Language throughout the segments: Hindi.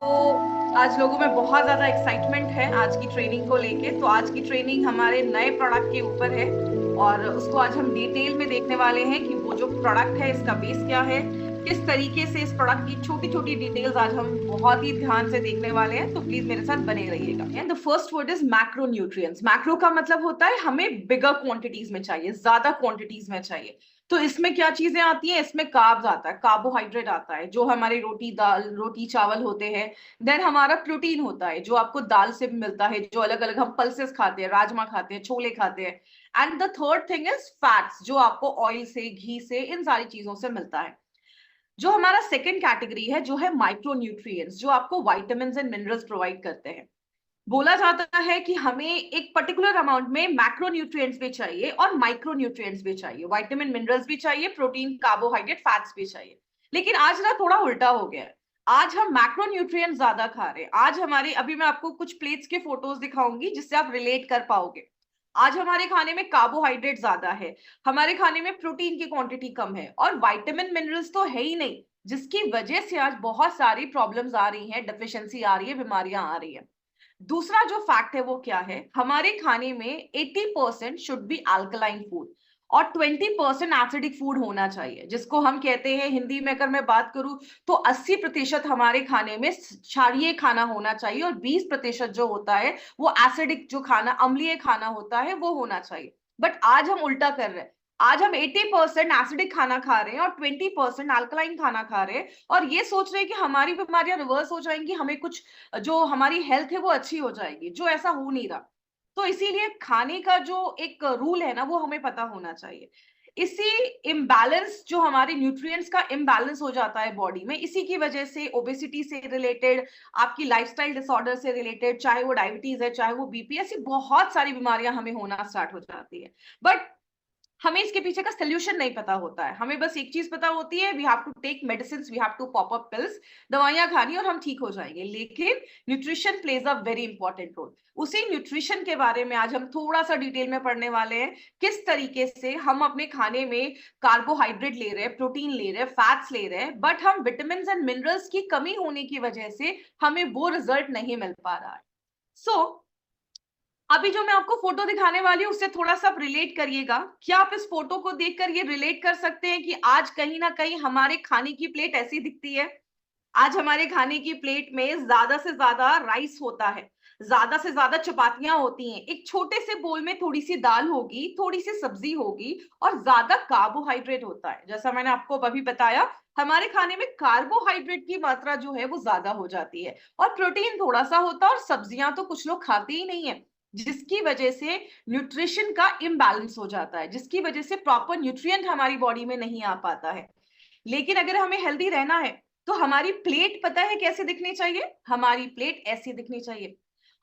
तो आज लोगों में बहुत ज्यादा एक्साइटमेंट है आज की ट्रेनिंग को लेके। तो आज की ट्रेनिंग हमारे नए प्रोडक्ट के ऊपर है और उसको आज हम डिटेल में देखने वाले हैं कि वो जो प्रोडक्ट है इसका बेस क्या है, किस तरीके से इस प्रोडक्ट की छोटी छोटी डिटेल्स आज हम बहुत ही ध्यान से देखने वाले हैं। तो प्लीज मेरे साथ बने रहिएगा। And the first word is macro nutrients. Macro का मतलब होता है हमें बिगर क्वांटिटीज में चाहिए, ज्यादा क्वांटिटीज में चाहिए। तो इसमें क्या चीजें आती हैं? इसमें कार्ब्स आता है, कार्बोहाइड्रेट आता है जो हमारी रोटी दाल रोटी चावल होते हैं। देन हमारा प्रोटीन होता है जो आपको दाल से मिलता है, जो अलग अलग हम पल्सेस खाते हैं, राजमा खाते हैं, छोले खाते हैं। And the third thing is fats जो आपको ऑयल से, घी से, इन सारी चीजों से मिलता है। जो हमारा सेकेंड कैटेगरी है जो है माइक्रो न्यूट्रिएंट्स, जो आपको वाइटामिन एंड मिनरल्स प्रोवाइड करते हैं। बोला जाता है कि हमें एक पर्टिकुलर अमाउंट में मैक्रो न्यूट्रिएंट्स भी चाहिए और माइक्रो न्यूट्रिएंट्स भी चाहिए, विटामिन मिनरल्स भी चाहिए, प्रोटीन कार्बोहाइड्रेट फैट्स भी चाहिए। लेकिन आज ना थोड़ा उल्टा हो गया है। आज हम मैक्रो न्यूट्रिएंट्स ज्यादा खा रहे हैं। आज हमारे, अभी मैं आपको कुछ प्लेट्स के फोटोज दिखाऊंगी जिससे आप रिलेट कर पाओगे। आज हमारे खाने में कार्बोहाइड्रेट ज्यादा है, हमारे खाने में प्रोटीन की क्वांटिटी कम है और विटामिन मिनरल्स तो है ही नहीं, जिसकी वजह से आज बहुत सारी प्रॉब्लम्स आ रही हैं, डेफिशिएंसी आ रही है, बीमारियां आ रही है। दूसरा जो फैक्ट है वो क्या है? हमारे खाने में 80% शुड बी अल्कलाइन फूड और 20% एसिडिक फूड होना चाहिए, जिसको हम कहते हैं, हिंदी में अगर मैं बात करूं तो 80% हमारे खाने में क्षारीय खाना होना चाहिए और 20% जो होता है वो एसिडिक, जो खाना अम्लीय खाना होता है वो होना चाहिए। बट आज हम उल्टा कर रहे हैं। आज हम 80% एसिडिक खाना खा रहे हैं और 20% अल्कलाइन खाना खा रहे हैं और ये सोच रहे हैं कि हमारी बीमारियां रिवर्स हो जाएंगी, हमें कुछ, जो हमारी हेल्थ है वो अच्छी हो जाएगी, जो ऐसा हो नहीं रहा। तो इसीलिए खाने का जो एक रूल है ना वो हमें पता होना चाहिए। इसी इम्बैलेंस, जो हमारे न्यूट्रिएंट्स का इम्बैलेंस हो जाता है बॉडी में, इसी की वजह से ओबेसिटी से रिलेटेड, आपकी लाइफस्टाइल डिसऑर्डर से रिलेटेड, चाहे वो डायबिटीज है चाहे वो बीपी, ऐसी बहुत सारी बीमारियां हमें होना स्टार्ट हो जाती है। बट हमें इसके पीछे का सोल्यूशन नहीं पता होता है। हमें बस एक चीज पता होती है, we have to take medicine, we have to pop up pills, दवाइयां खानी और हम ठीक हो जाएंगे। लेकिन nutrition plays a very important role. उसी न्यूट्रिशन के बारे में आज हम थोड़ा सा डिटेल में पढ़ने वाले हैं, किस तरीके से हम अपने खाने में कार्बोहाइड्रेट ले रहे हैं, प्रोटीन ले रहे हैं, फैट्स ले रहे हैं, बट हम विटामिन एंड मिनरल्स की कमी होने की वजह से हमें वो रिजल्ट नहीं मिल पा रहा है। सो अभी जो मैं आपको फोटो दिखाने वाली हूँ उससे थोड़ा सा रिलेट करिएगा। क्या आप इस फोटो को देखकर ये रिलेट कर सकते हैं कि आज कहीं ना कहीं हमारे खाने की प्लेट ऐसी दिखती है? आज हमारे खाने की प्लेट में ज्यादा से ज्यादा राइस होता है, ज्यादा से ज्यादा चपातियां होती हैं, एक छोटे से बोल में थोड़ी सी दाल होगी, थोड़ी सी सब्जी होगी और ज्यादा कार्बोहाइड्रेट होता है। जैसा मैंने आपको अभी बताया, हमारे खाने में कार्बोहाइड्रेट की मात्रा जो है वो ज्यादा हो जाती है और प्रोटीन थोड़ा सा होता है और सब्जियां तो कुछ लोग खाते ही नहीं है, जिसकी वजह से न्यूट्रिशन का इम्बैलेंस हो जाता है, जिसकी वजह से प्रॉपर न्यूट्रिएंट हमारी बॉडी में नहीं आ पाता है। लेकिन अगर हमें हेल्दी रहना है तो हमारी प्लेट पता है कैसे दिखनी चाहिए? हमारी प्लेट ऐसी दिखनी चाहिए।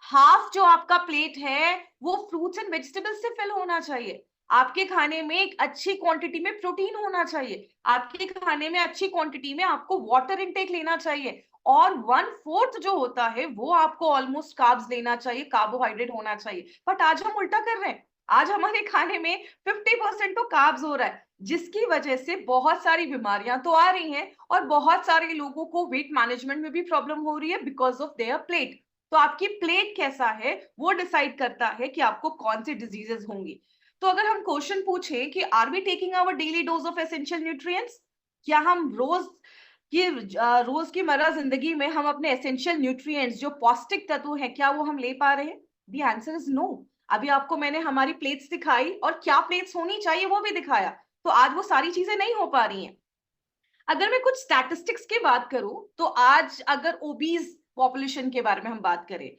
हाफ जो आपका प्लेट है वो फ्रूट्स एंड वेजिटेबल्स से फिल होना चाहिए। आपके खाने में एक अच्छी क्वांटिटी में प्रोटीन होना चाहिए, आपके खाने में अच्छी क्वांटिटी में आपको वाटर इनटेक लेना चाहिए और 1/4 जो होता है वो आपको ऑलमोस्ट कार्ब्स लेना चाहिए, कार्बोहाइड्रेट होना चाहिए। बट आज हम उल्टा कर रहे हैं। आज हमारे खाने में 50% तो कार्ब्स हो रहा है, जिसकी वजह से बहुत सारी बीमारियां तो आ रही हैं और बहुत सारे लोगों को वेट मैनेजमेंट में भी प्रॉब्लम हो रही है बिकॉज ऑफ देयर प्लेट। तो आपकी प्लेट कैसा है वो डिसाइड करता है कि आपको कौन सी डिजीजेस होंगी। तो अगर हम क्वेश्चन पूछें कि are we taking our daily dose of essential nutrients, क्या हम रोज की मर्रा जिंदगी में हम अपने एसेंशियल न्यूट्रिएंट्स, जो पौष्टिक तत्व हैं, क्या वो हम ले पा रहे हैं? The answer is no. अभी आपको मैंने हमारी प्लेट्स दिखाई और क्या प्लेट्स होनी चाहिए वो भी दिखाया, तो आज वो सारी चीजें नहीं हो पा रही हैं। अगर मैं कुछ स्टैटिस्टिक्स की बात करूं तो आज अगर ओबीज पॉपुलेशन के बारे में हम बात करें,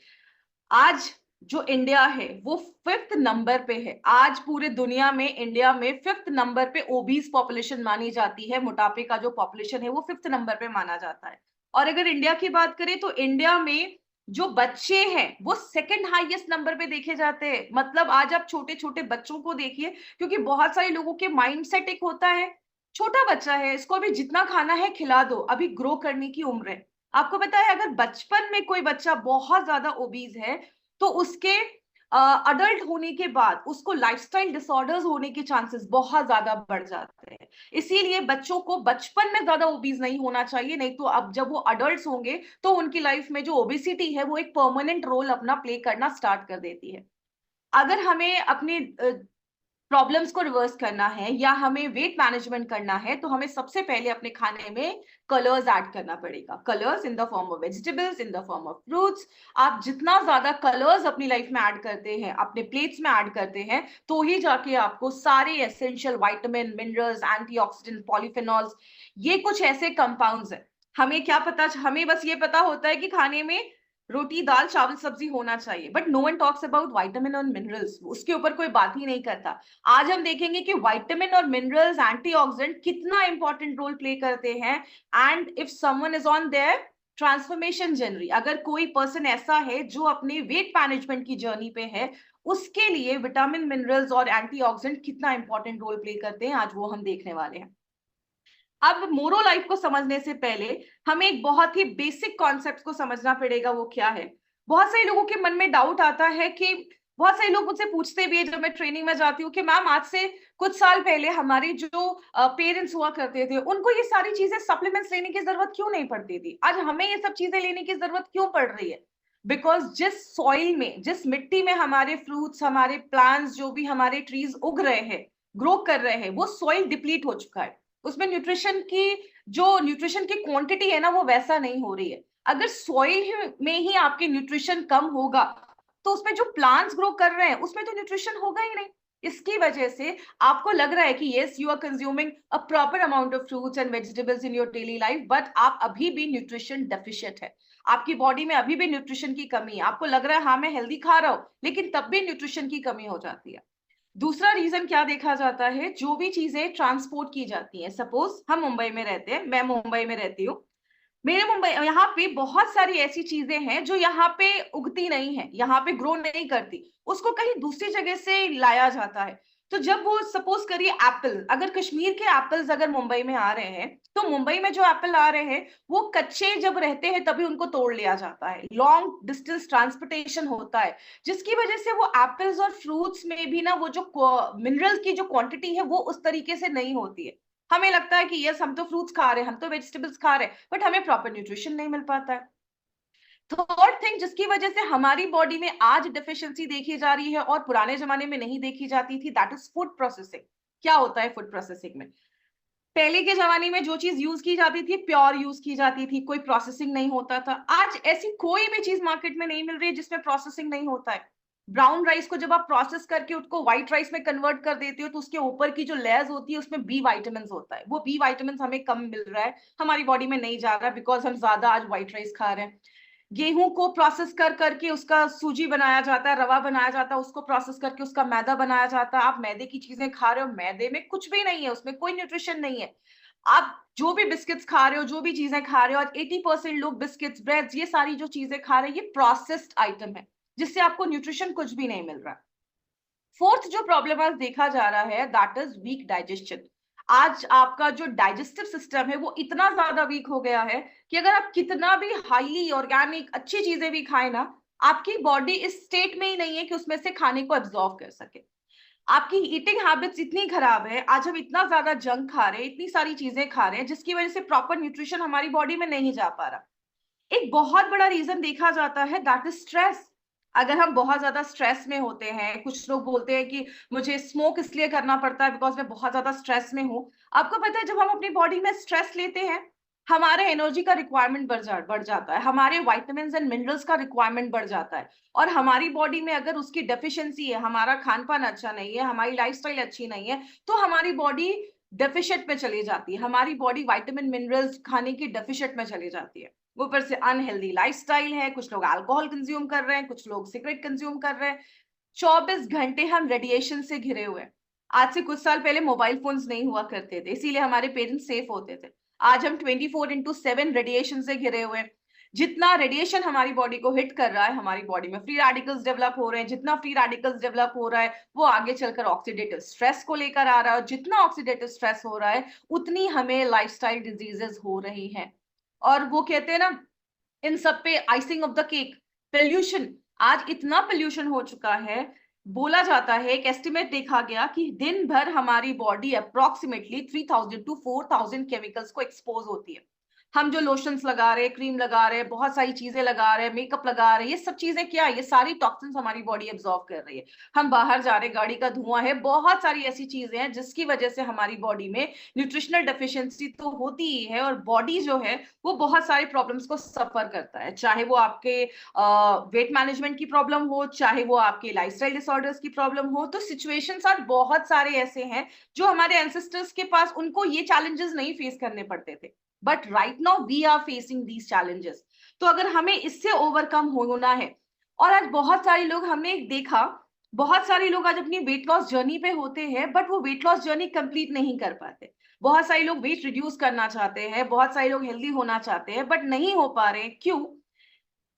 आज जो इंडिया है वो 5th नंबर पे है। आज पूरे दुनिया में इंडिया में 5th नंबर पे ओबीज पॉपुलेशन मानी जाती है। मोटापे का जो पॉपुलेशन है वो 5th नंबर पे माना जाता है। और अगर इंडिया की बात करें तो इंडिया में जो बच्चे हैं वो सेकंड हाईएस्ट नंबर पे देखे जाते हैं। मतलब आज आप छोटे छोटे बच्चों को देखिए, क्योंकि बहुत सारे लोगों के माइंड सेट एक होता है, छोटा बच्चा है, इसको अभी जितना खाना है खिला दो, अभी ग्रो करने की उम्र है। आपको पता है अगर बचपन में कोई बच्चा बहुत ज्यादा ओबीज है तो उसके अडल्ट होने के बाद उसको लाइफस्टाइल डिसऑर्डर्स होने के चांसेस बहुत ज्यादा बढ़ जाते हैं। इसीलिए बच्चों को बचपन में ज्यादा ओबीज नहीं होना चाहिए, नहीं तो अब जब वो अडल्ट्स होंगे तो उनकी लाइफ में जो ओबेसिटी है वो एक परमानेंट रोल अपना प्ले करना स्टार्ट कर देती है। अगर हमें अपने प्रॉब्लम्स को रिवर्स करना है या हमें वेट मैनेजमेंट करना है, तो हमें सबसे पहले अपने खाने में कलर्स ऐड करना पड़ेगा। Colours in the form of vegetables, in the form of fruits. आप जितना ज्यादा कलर्स अपनी लाइफ में ऐड करते हैं, अपने प्लेट्स में ऐड करते हैं, तो ही जाके आपको सारे essential vitamin, minerals, antioxidant, polyphenols, ये कुछ ऐसे कंपाउंड्स हैं। हमें क्या पता, हमें बस ये पता होता है कि खाने में रोटी, दाल, चावल, सब्जी होना चाहिए, but no one talks about vitamin और मिनरल्स। उसके ऊपर कोई बात ही नहीं करता। आज हम देखेंगे कि विटामिन और मिनरल्स, एंटीऑक्सीडेंट कितना इंपॉर्टेंट रोल प्ले करते हैं। And if someone is on their transformation journey, अगर कोई पर्सन ऐसा है जो अपने वेट मैनेजमेंट की जर्नी पे है, उसके लिए विटामिन, मिनरल्स और एंटीऑक्सीडेंट कितना इंपॉर्टेंट रोल प्ले करते हैं, आज वो हम देखने वाले हैं। अब मोरो लाइफ को समझने से पहले हमें एक बहुत ही बेसिक कॉन्सेप्ट को समझना पड़ेगा। वो क्या है? बहुत सारे लोगों के मन में डाउट आता है कि बहुत सारे लोग मुझसे पूछते भी है जब मैं ट्रेनिंग में जाती हूँ कि मैम, आज से कुछ साल पहले हमारे जो पेरेंट्स हुआ करते थे, उनको ये सारी चीजें, सप्लीमेंट्स लेने की जरूरत क्यों नहीं पड़ती थी, आज हमें ये सब चीजें लेने की जरूरत क्यों पड़ रही है? बिकॉज जिस सॉइल में, जिस मिट्टी में हमारे फ्रूट्स, हमारे प्लांट्स, जो भी हमारे ट्रीज उग रहे हैं, ग्रो कर रहे हैं, वो सॉइल डिप्लीट हो चुका है। उसमें न्यूट्रिशन की क्वांटिटी है ना, वो वैसा नहीं हो रही है। अगर सॉइल में ही आपके न्यूट्रिशन कम होगा, तो उसमें जो प्लांट्स ग्रो कर रहे हैं उसमें तो न्यूट्रिशन होगा ही नहीं। इसकी वजह से आपको लग रहा है कि yes, you are consuming a proper amount of fruits and vegetables in your daily life, but आप अभी भी न्यूट्रिशन डेफिशिएंट है। आपकी बॉडी में अभी भी न्यूट्रिशन की कमी है। आपको लग रहा है हाँ मैं हेल्दी खा रहा हूं, लेकिन तब भी न्यूट्रिशन की कमी हो जाती है। दूसरा रीजन क्या देखा जाता है? जो भी चीजें ट्रांसपोर्ट की जाती हैं, सपोज हम मुंबई में रहते हैं, मैं मुंबई में रहती हूँ, मेरे मुंबई यहाँ पे बहुत सारी ऐसी चीजें हैं जो यहाँ पे उगती नहीं है, यहाँ पे ग्रो नहीं करती, उसको कहीं दूसरी जगह से लाया जाता है। तो जब वो, सपोज करिए एप्पल, अगर कश्मीर के एप्पल्स अगर मुंबई में आ रहे हैं, तो मुंबई में जो एप्पल आ रहे हैं वो कच्चे जब रहते हैं तभी उनको तोड़ लिया जाता है, लॉन्ग डिस्टेंस ट्रांसपोर्टेशन होता है, जिसकी वजह से वो एप्पल्स और फ्रूट्स में भी ना वो जो मिनरल्स की जो क्वांटिटी है वो उस तरीके से नहीं होती है। हमें लगता है कि यस, हम तो फ्रूट्स खा रहे हैं, हम तो वेजिटेबल्स खा रहे हैं, बट हमें प्रॉपर न्यूट्रिशन नहीं मिल पाता है। थर्ड थिंग जिसकी वजह से हमारी बॉडी में आज डिफिशियंसी देखी जा रही है और पुराने जमाने में नहीं देखी जाती थी, दैट इज फूड प्रोसेसिंग। क्या होता है फूड प्रोसेसिंग में? पहले के जमाने में जो चीज यूज की जाती थी, प्योर यूज की जाती थी, कोई प्रोसेसिंग नहीं होता था। आज ऐसी कोई भी चीज मार्केट में नहीं मिल रही है जिसमें प्रोसेसिंग नहीं होता है। ब्राउन राइस को जब आप प्रोसेस करके उसको व्हाइट राइस में कन्वर्ट कर देते हो, तो उसके ऊपर की जो लेयर्स होती है उसमें बी वाइटामिन होता है। वो बी वाइटामिन हमें कम मिल रहा है, हमारी बॉडी में नहीं जा रहा है, बिकॉज हम ज्यादा आज व्हाइट राइस खा रहे हैं। गेहूं को प्रोसेस कर करके उसका सूजी बनाया जाता है, रवा बनाया जाता है, उसको प्रोसेस करके उसका मैदा बनाया जाता है। आप मैदे की चीजें खा रहे हो, मैदे में कुछ भी नहीं है, उसमें कोई न्यूट्रिशन नहीं है। आप जो भी बिस्किट्स खा रहे हो, जो भी चीजें खा रहे हो, आज 80% लोग बिस्किट्स, ब्रेड्स, ये सारी जो चीजें खा रहे हैं, ये प्रोसेस्ड आइटम है, जिससे आपको न्यूट्रिशन कुछ भी नहीं मिल रहा। फोर्थ जो प्रॉब्लम आज देखा जा रहा है, दैट इज वीक डाइजेशन। आज आपका जो डाइजेस्टिव सिस्टम है वो इतना ज्यादा वीक हो गया है कि अगर आप कितना भी हाईली ऑर्गेनिक अच्छी चीजें भी खाएं ना, आपकी बॉडी इस स्टेट में ही नहीं है कि उसमें से खाने को एब्जॉर्व कर सके। आपकी ईटिंग हैबिट्स इतनी खराब है, आज हम इतना ज्यादा जंक खा रहे हैं, इतनी सारी चीजें खा रहे हैं, जिसकी वजह से प्रॉपर न्यूट्रिशन हमारी बॉडी में नहीं जा पा रहा। एक बहुत बड़ा रीजन देखा जाता है, दैट इज स्ट्रेस। अगर हम बहुत ज्यादा स्ट्रेस में होते हैं, कुछ लोग बोलते हैं कि मुझे स्मोक इसलिए करना पड़ता है बिकॉज मैं बहुत ज्यादा स्ट्रेस में हूँ। आपको पता है जब हम अपनी बॉडी में स्ट्रेस लेते हैं, हमारे एनर्जी का रिक्वायरमेंट बढ़ जाता है, हमारे वाइटामिन एंड मिनरल्स का रिक्वायरमेंट बढ़ जाता है। और हमारी बॉडी में अगर उसकी डेफिशिएंसी है, हमारा खान पान अच्छा नहीं है, हमारी लाइफस्टाइल अच्छी नहीं है, तो हमारी बॉडी डेफिशिएंट में चली जाती है, हमारी बॉडी वाइटामिन मिनरल्स खाने की डेफिशिएंट में चली जाती है। ऊपर से अनहेल्दी लाइफस्टाइल है, कुछ लोग अल्कोहल कंज्यूम कर रहे हैं, कुछ लोग सिगरेट कंज्यूम कर रहे हैं। 24 घंटे हम रेडिएशन से घिरे हुए हैं। आज से कुछ साल पहले मोबाइल फोन्स नहीं हुआ करते थे, इसीलिए हमारे पेरेंट्स सेफ होते थे। आज हम 24/7 रेडिएशन से घिरे हुए हैं। जितना रेडिएशन हमारी बॉडी को हिट कर रहा है, हमारी बॉडी में फ्री रेडिकल्स डेवलप हो रहे हैं। जितना फ्री रेडिकल्स डेवलप हो रहा है, वो आगे चलकर ऑक्सीडेटिव स्ट्रेस को लेकर आ रहा है, और जितना ऑक्सीडेटिव स्ट्रेस हो रहा है, उतनी हमें लाइफस्टाइल डिजीजेस हो रही हैं। और वो कहते हैं ना, इन सब पे icing of the cake, pollution. आज इतना पोल्यूशन हो चुका है, बोला जाता है, एक एस्टिमेट देखा गया कि दिन भर हमारी बॉडी अप्रोक्सीमेटली 3000 टू 4000 केमिकल्स को एक्सपोज होती है। हम जो लोशंस लगा रहे हैं, क्रीम लगा रहे हैं, बहुत सारी चीजें लगा रहे हैं, मेकअप लगा रहे हैं, ये सब चीजें क्या है, ये सारी टॉक्सिन्स हमारी बॉडी एब्जॉर्ब कर रही है। हम बाहर जा रहे हैं, गाड़ी का धुआं है, बहुत सारी ऐसी चीजें हैं जिसकी वजह से हमारी बॉडी में न्यूट्रिशनल डेफिशिएंसी तो होती ही है, और बॉडी जो है वो बहुत सारी प्रॉब्लम्स को सफर करता है, चाहे वो आपके वेट मैनेजमेंट की प्रॉब्लम हो, चाहे वो आपके लाइफस्टाइल डिसऑर्डर्स की प्रॉब्लम हो। तो सिचुएशंस आज बहुत सारे ऐसे हैं जो हमारे एंसेस्टर्स के पास उनको ये चैलेंजेस नहीं फेस करने पड़ते थे, but right now we are facing these challenges. तो अगर हमें इससे ओवरकम होना है, और आज बहुत सारे लोग, हमने देखा बहुत सारे लोग आज अपनी वेट लॉस जर्नी पे होते हैं, बट वो वेट लॉस जर्नी कंप्लीट नहीं कर पाते। बहुत सारे लोग वेट रिड्यूस करना चाहते हैं, बहुत सारे लोग हेल्दी होना चाहते हैं, बट नहीं हो पा रहे। क्यों?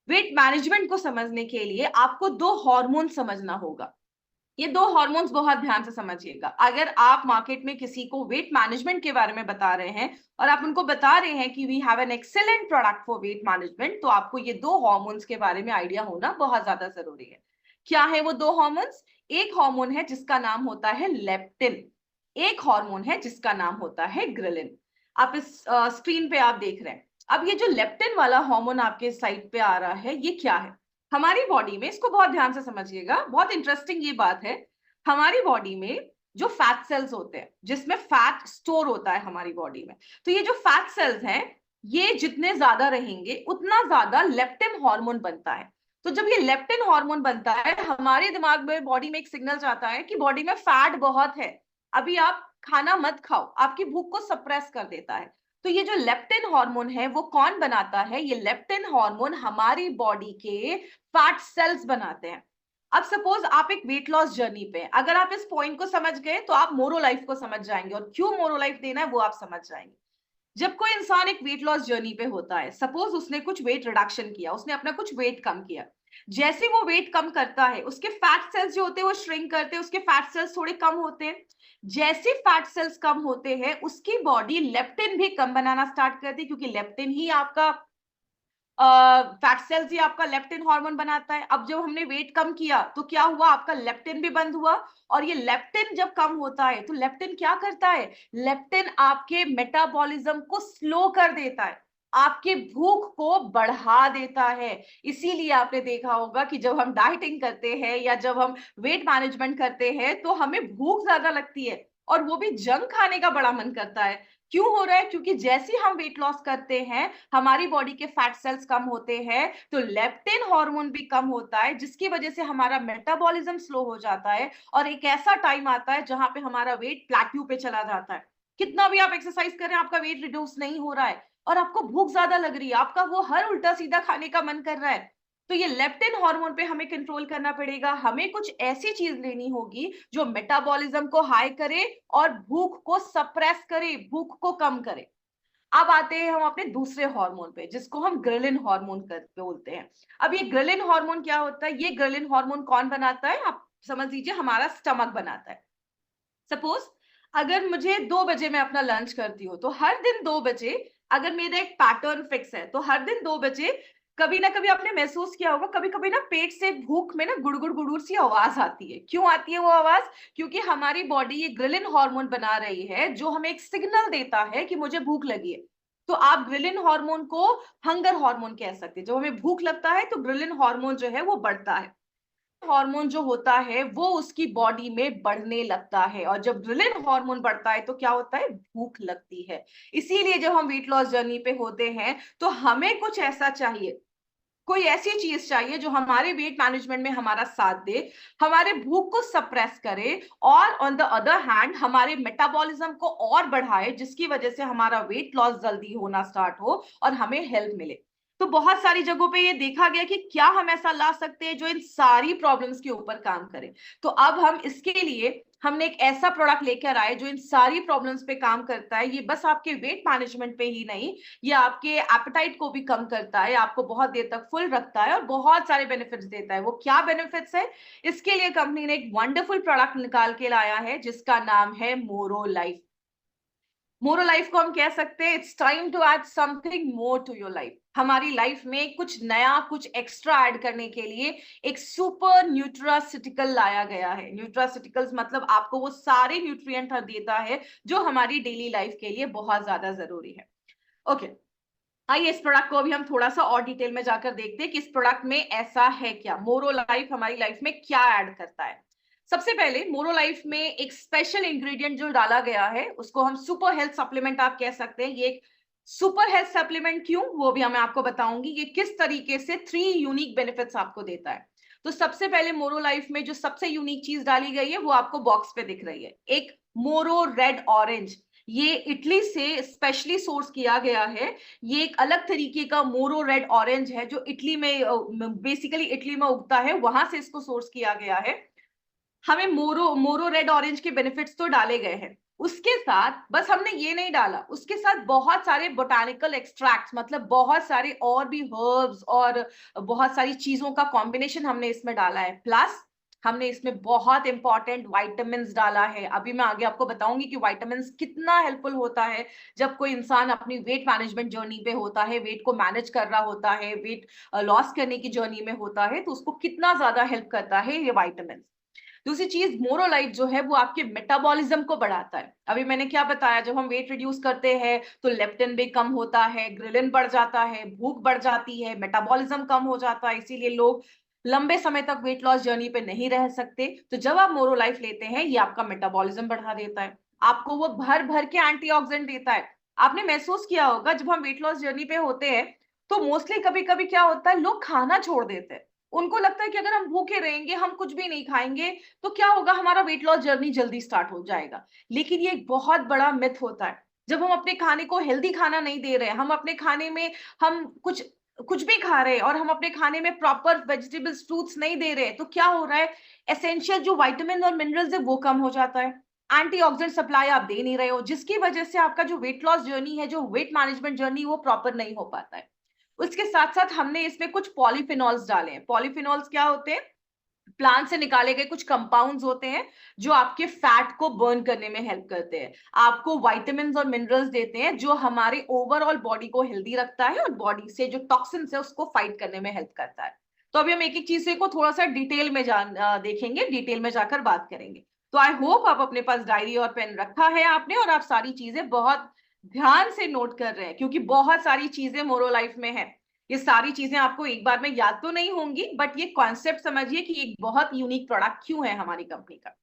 वेट मैनेजमेंट को समझने के लिए आपको दो हार्मोन समझना होगा। ये दो हार्मोन्स बहुत ध्यान से समझिएगा। अगर आप मार्केट में किसी को वेट मैनेजमेंट के बारे में बता रहे हैं और आप उनको बता रहे हैं कि we have an excellent product for weight management, तो आपको ये दो हार्मोन्स के बारे में आइडिया होना बहुत ज्यादा जरूरी है। क्या है वो दो हार्मोन्स? एक हार्मोन है जिसका नाम होता है लेप्टिन, एक हार्मोन है जिसका नाम होता है ग्रेलिन। आप इस स्क्रीन पे आप देख रहे हैं। अब ये जो लेप्टिन वाला हार्मोन आपके साइड पे आ रहा है, ये क्या है हमारी बॉडी में? इसको बहुत ध्यान से समझिएगा, बहुत इंटरेस्टिंग ये बात है। हमारी बॉडी में जो फैट सेल्स होते हैं, जिसमें फैट स्टोर होता है हमारी बॉडी में, तो ये जो फैट सेल्स हैं, ये जितने ज्यादा रहेंगे उतना ज्यादा लेप्टिन हार्मोन बनता है। तो जब ये लेप्टिन हार्मोन बनता है, हमारे दिमाग में, बॉडी में एक सिग्नल जाता है कि बॉडी में फैट बहुत है, अभी आप खाना मत खाओ, आपकी भूख को सप्रेस कर देता है। तो ये जो लेप्टिन हार्मोन है वो कौन बनाता है? ये लेप्टिन हार्मोन हमारी बॉडी के फैट सेल्स बनाते हैं। अब सपोज आप एक वेट लॉस जर्नी पे, अगर आप इस पॉइंट को समझ गए तो आप मोरो लाइफ को समझ जाएंगे, और क्यों मोरो लाइफ देना है वो आप समझ जाएंगे। जब कोई इंसान एक वेट लॉस जर्नी पे होता है, सपोज उसने कुछ वेट रिडक्शन किया, उसने अपना कुछ वेट कम किया, जैसे वो वेट कम करता है उसके फैट सेल्स जो होते हैं वो श्रिंक करते हैं, उसके फैट सेल्स थोड़े कम होते हैं। जैसे फैट सेल्स कम होते हैं, उसकी बॉडी लेप्टिन भी कम बनाना स्टार्ट करती है, क्योंकि लेप्टिन ही आपका फैट सेल्स ही आपका लेप्टिन हार्मोन बनाता है। अब जब हमने वेट कम किया तो क्या हुआ? आपका लेप्टिन भी बंद हुआ, और ये लेप्टिन जब कम होता है तो लेप्टिन क्या करता है? लेप्टिन आपके मेटाबॉलिज्म को स्लो कर देता है, आपके भूख को बढ़ा देता है। इसीलिए आपने देखा होगा कि जब हम डाइटिंग करते हैं या जब हम वेट मैनेजमेंट करते हैं तो हमें भूख ज्यादा लगती है, और वो भी जंक खाने का बड़ा मन करता है। क्यों हो रहा है? क्योंकि जैसे हम वेट लॉस करते हैं, हमारी बॉडी के फैट सेल्स कम होते हैं, तो लेप्टिन हार्मोन भी कम होता है, जिसकी वजह से हमारा मेटाबॉलिज्म स्लो हो जाता है, और एक ऐसा टाइम आता है जहां पे हमारा वेट प्लेट्यू पे चला जाता है। कितना भी आप एक्सरसाइज करें, आपका वेट रिड्यूस नहीं हो रहा है, और आपको भूख ज्यादा लग रही है, आपका वो हर उल्टा सीधा खाने का मन कर रहा है। तो ये लेप्टिन हार्मोन पे हमें कंट्रोल करना पड़ेगा। हमें कुछ ऐसी चीज लेनी होगी जो मेटाबॉलिज्म को हाई करे और भूख को सप्रेस करे, भूख को कम करे। अब आते हैं हम अपने दूसरे हार्मोन पे, जिसको हम ग्रेलिन हार्मोन करके बोलते हैं। अब ये ग्रेलिन हार्मोन क्या होता है? ये ग्रेलिन हार्मोन कौन बनाता है? आप समझ लीजिए हमारा स्टमक बनाता है। सपोज अगर मुझे 2 बजे मैं अपना लंच करती हूँ, तो हर दिन 2 बजे, अगर मेरा एक पैटर्न फिक्स है, तो हर दिन 2 बजे कभी ना कभी आपने महसूस किया होगा, कभी कभी ना पेट से भूख में ना गुड़गुड़ गुड़गुड़ सी आवाज आती है। क्यों आती है वो आवाज? क्योंकि हमारी बॉडी ये ग्रेलिन हार्मोन बना रही है, जो हमें एक सिग्नल देता है कि मुझे भूख लगी है। तो आप ग्रेलिन हार्मोन को हंगर हार्मोन कह सकते हैं। जब हमें भूख लगता है तो ग्रेलिन हार्मोन जो है वो बढ़ता है, हार्मोन जो होता है वो उसकी बॉडी में बढ़ने लगता है, और जब ग्रेलिन हार्मोन बढ़ता है तो क्या होता है? भूख लगती है। इसीलिए जब हम वेट लॉस जर्नी पे होते हैं तो हमें कुछ ऐसा चाहिए, कोई ऐसी चीज चाहिए जो हमारे वेट मैनेजमेंट में हमारा साथ दे, हमारे भूख को सप्रेस करे, और ऑन द अदर हैंड हमारे मेटाबॉलिज्म को और बढ़ाए, जिसकी वजह से हमारा वेट लॉस जल्दी होना स्टार्ट हो और हमें हेल्प मिले। तो बहुत सारी जगहों पे ये देखा गया कि क्या हम ऐसा ला सकते हैं जो इन सारी प्रॉब्लम्स के ऊपर काम करे। तो अब हम इसके लिए हमने एक ऐसा प्रोडक्ट लेकर आए जो इन सारी प्रॉब्लम्स पे काम करता है। ये बस आपके वेट मैनेजमेंट पे ही नहीं, ये आपके एपेटाइट को भी कम करता है, आपको बहुत देर तक फुल रखता है और बहुत सारे बेनिफिट्स देता है। वो क्या बेनिफिट्स है? इसके लिए कंपनी ने एक वंडरफुल प्रोडक्ट निकाल के लाया है जिसका नाम है मोरो लाइफ। मोरो लाइफ को हम कह सकते हैं it's time to add something more to your life. हमारी लाइफ में कुछ नया, कुछ एक्स्ट्रा ऐड करने के लिए एक सुपर न्यूट्रासिटिकल लाया गया है। न्यूट्रासिटिकल्स मतलब आपको वो सारे न्यूट्रिएंट देता है जो हमारी डेली लाइफ के लिए बहुत ज्यादा जरूरी है। ओके, आइए इस प्रोडक्ट को अभी हम थोड़ा सा और डिटेल में जाकर देखते हैं कि इस प्रोडक्ट में ऐसा है क्या, मोरो लाइफ हमारी लाइफ में क्या ऐड करता है। सबसे पहले मोरो लाइफ में एक स्पेशल इंग्रेडिएंट जो डाला गया है उसको हम सुपर हेल्थ सप्लीमेंट आप कह सकते हैं। ये एक सुपर हेल्थ सप्लीमेंट क्यों, वो भी मैं आपको बताऊंगी। ये किस तरीके से 3 यूनिक बेनिफिट्स आपको देता है। तो सबसे पहले मोरो लाइफ में जो सबसे यूनिक चीज डाली गई है वो आपको बॉक्स पे दिख रही है, एक मोरो रेड ऑरेंज। ये इटली से स्पेशली सोर्स किया गया है। ये एक अलग तरीके का मोरो रेड ऑरेंज है जो इटली में बेसिकली इटली में उगता है, वहां से इसको सोर्स किया गया है। हमें मोरो रेड ऑरेंज के बेनिफिट्स तो डाले गए हैं, उसके साथ बस हमने ये नहीं डाला, उसके साथ बहुत सारे बोटानिकल एक्सट्रैक्ट्स मतलब बहुत सारे और भी हर्ब्स और बहुत सारी चीजों का कॉम्बिनेशन हमने इसमें डाला है। प्लस हमने इसमें बहुत इंपॉर्टेंट वाइटामिन डाला है। अभी मैं आगे आपको बताऊंगी कि वाइटामिन कितना हेल्पफुल होता है जब कोई इंसान अपनी वेट मैनेजमेंट जर्नी पे होता है, वेट को मैनेज कर रहा होता है, वेट लॉस करने की जर्नी में होता है, तो उसको कितना ज्यादा हेल्प करता है ये वाइटामिन। दूसरी चीज, मोरो लाइफ जो है वो आपके मेटाबॉलिज्म को बढ़ाता है। अभी मैंने क्या बताया, जब हम वेट रिड्यूस करते हैं तो लेप्टिन भी कम होता है, ग्रिलिन बढ़ जाता है, भूख बढ़ जाती है, मेटाबॉलिज्म कम हो जाता है, इसीलिए लोग लंबे समय तक वेट लॉस जर्नी पे नहीं रह सकते। तो जब आप मोरो लाइफ लेते हैं ये आपका मेटाबॉलिज्म बढ़ा देता है, आपको वो भर भर के एंटीऑक्सीडेंट देता है। आपने महसूस किया होगा जब हम वेट लॉस जर्नी पे होते हैं तो मोस्टली कभी कभी क्या होता है, लोग खाना छोड़ देते हैं। उनको लगता है कि अगर हम भूखे रहेंगे, हम कुछ भी नहीं खाएंगे तो क्या होगा, हमारा वेट लॉस जर्नी जल्दी स्टार्ट हो जाएगा। लेकिन ये एक बहुत बड़ा मिथ होता है। जब हम अपने खाने को हेल्दी खाना नहीं दे रहे, हम अपने खाने में हम कुछ कुछ भी खा रहे हैं और हम अपने खाने में प्रॉपर वेजिटेबल्स फ्रूट्स नहीं दे रहे, तो क्या हो रहा है, एसेंशियल जो विटामिन और मिनरल्स है वो कम हो जाता है, एंटीऑक्सीडेंट सप्लाई आप दे नहीं रहे हो, जिसकी वजह से आपका जो वेट लॉस जर्नी है, जो वेट मैनेजमेंट जर्नी, वो प्रॉपर नहीं हो पाता है। उसके साथ साथ हमने इसमें कुछ पॉलीफिनॉल्स डाले हैं। पॉलीफिनॉल्स क्या होते हैं, प्लांट से निकाले गए कुछ कंपाउंड्स होते हैं जो आपके फैट को बर्न करने में हेल्प करते हैं, आपको विटामिन्स और मिनरल्स देते हैं जो हमारे ओवरऑल बॉडी को हेल्दी रखता है और बॉडी से जो टॉक्सिन्स है उसको फाइट करने में हेल्प करता है। तो अभी हम एक एक चीज को थोड़ा सा डिटेल में देखेंगे, डिटेल में जाकर बात करेंगे। तो आई होप आप अपने पास डायरी और पेन रखा है आपने और आप सारी चीजें बहुत ध्यान से नोट कर रहे हैं, क्योंकि बहुत सारी चीजें मोरो लाइफ में है। ये सारी चीजें आपको एक बार में याद तो नहीं होंगी, बट ये कॉन्सेप्ट समझिए कि एक बहुत यूनिक प्रोडक्ट क्यों है हमारी कंपनी का।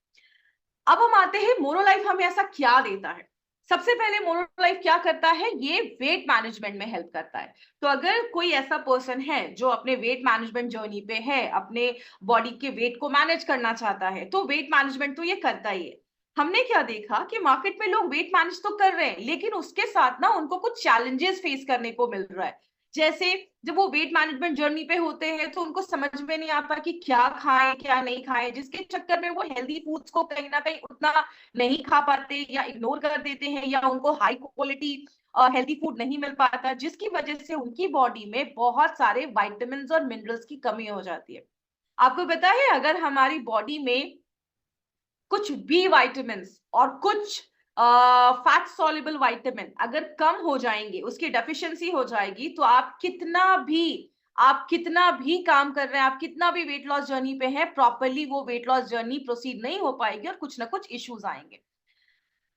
अब हम आते हैं मोरो लाइफ हमें ऐसा क्या देता है। सबसे पहले मोरो लाइफ क्या करता है, ये वेट मैनेजमेंट में हेल्प करता है। तो अगर कोई ऐसा पर्सन है जो अपने वेट मैनेजमेंट जर्नी पे है, अपने बॉडी के वेट को मैनेज करना चाहता है, तो वेट मैनेजमेंट तो ये करता ही है। हमने क्या देखा कि मार्केट में लोग वेट मैनेज तो कर रहे हैं, लेकिन उसके साथ ना उनको कुछ चैलेंजेस फेस करने को मिल रहा है। जैसे जब वो वेट मैनेजमेंट जर्नी पे होते हैं तो उनको समझ में नहीं आता कि क्या खाएं क्या नहीं खाएं, जिसके चक्कर में वो हेल्दी फूड्स को कहीं ना कहीं उतना नहीं खा पाते या इग्नोर कर देते हैं, या उनको हाई क्वालिटी हेल्दी फूड नहीं मिल पाता, जिसकी वजह से उनकी बॉडी में बहुत सारे विटामिन और मिनरल्स की कमी हो जाती है। आपको पता है, अगर हमारी बॉडी में कुछ बी विटामिन और कुछ फैट सॉल्युबल विटामिन अगर कम हो जाएंगे, उसकी डेफिशिएंसी हो जाएगी, तो आप कितना भी काम कर रहे हैं, आप कितना भी वेट लॉस जर्नी पे हैं, प्रॉपरली वो वेट लॉस जर्नी प्रोसीड नहीं हो पाएगी और कुछ ना कुछ इश्यूज आएंगे।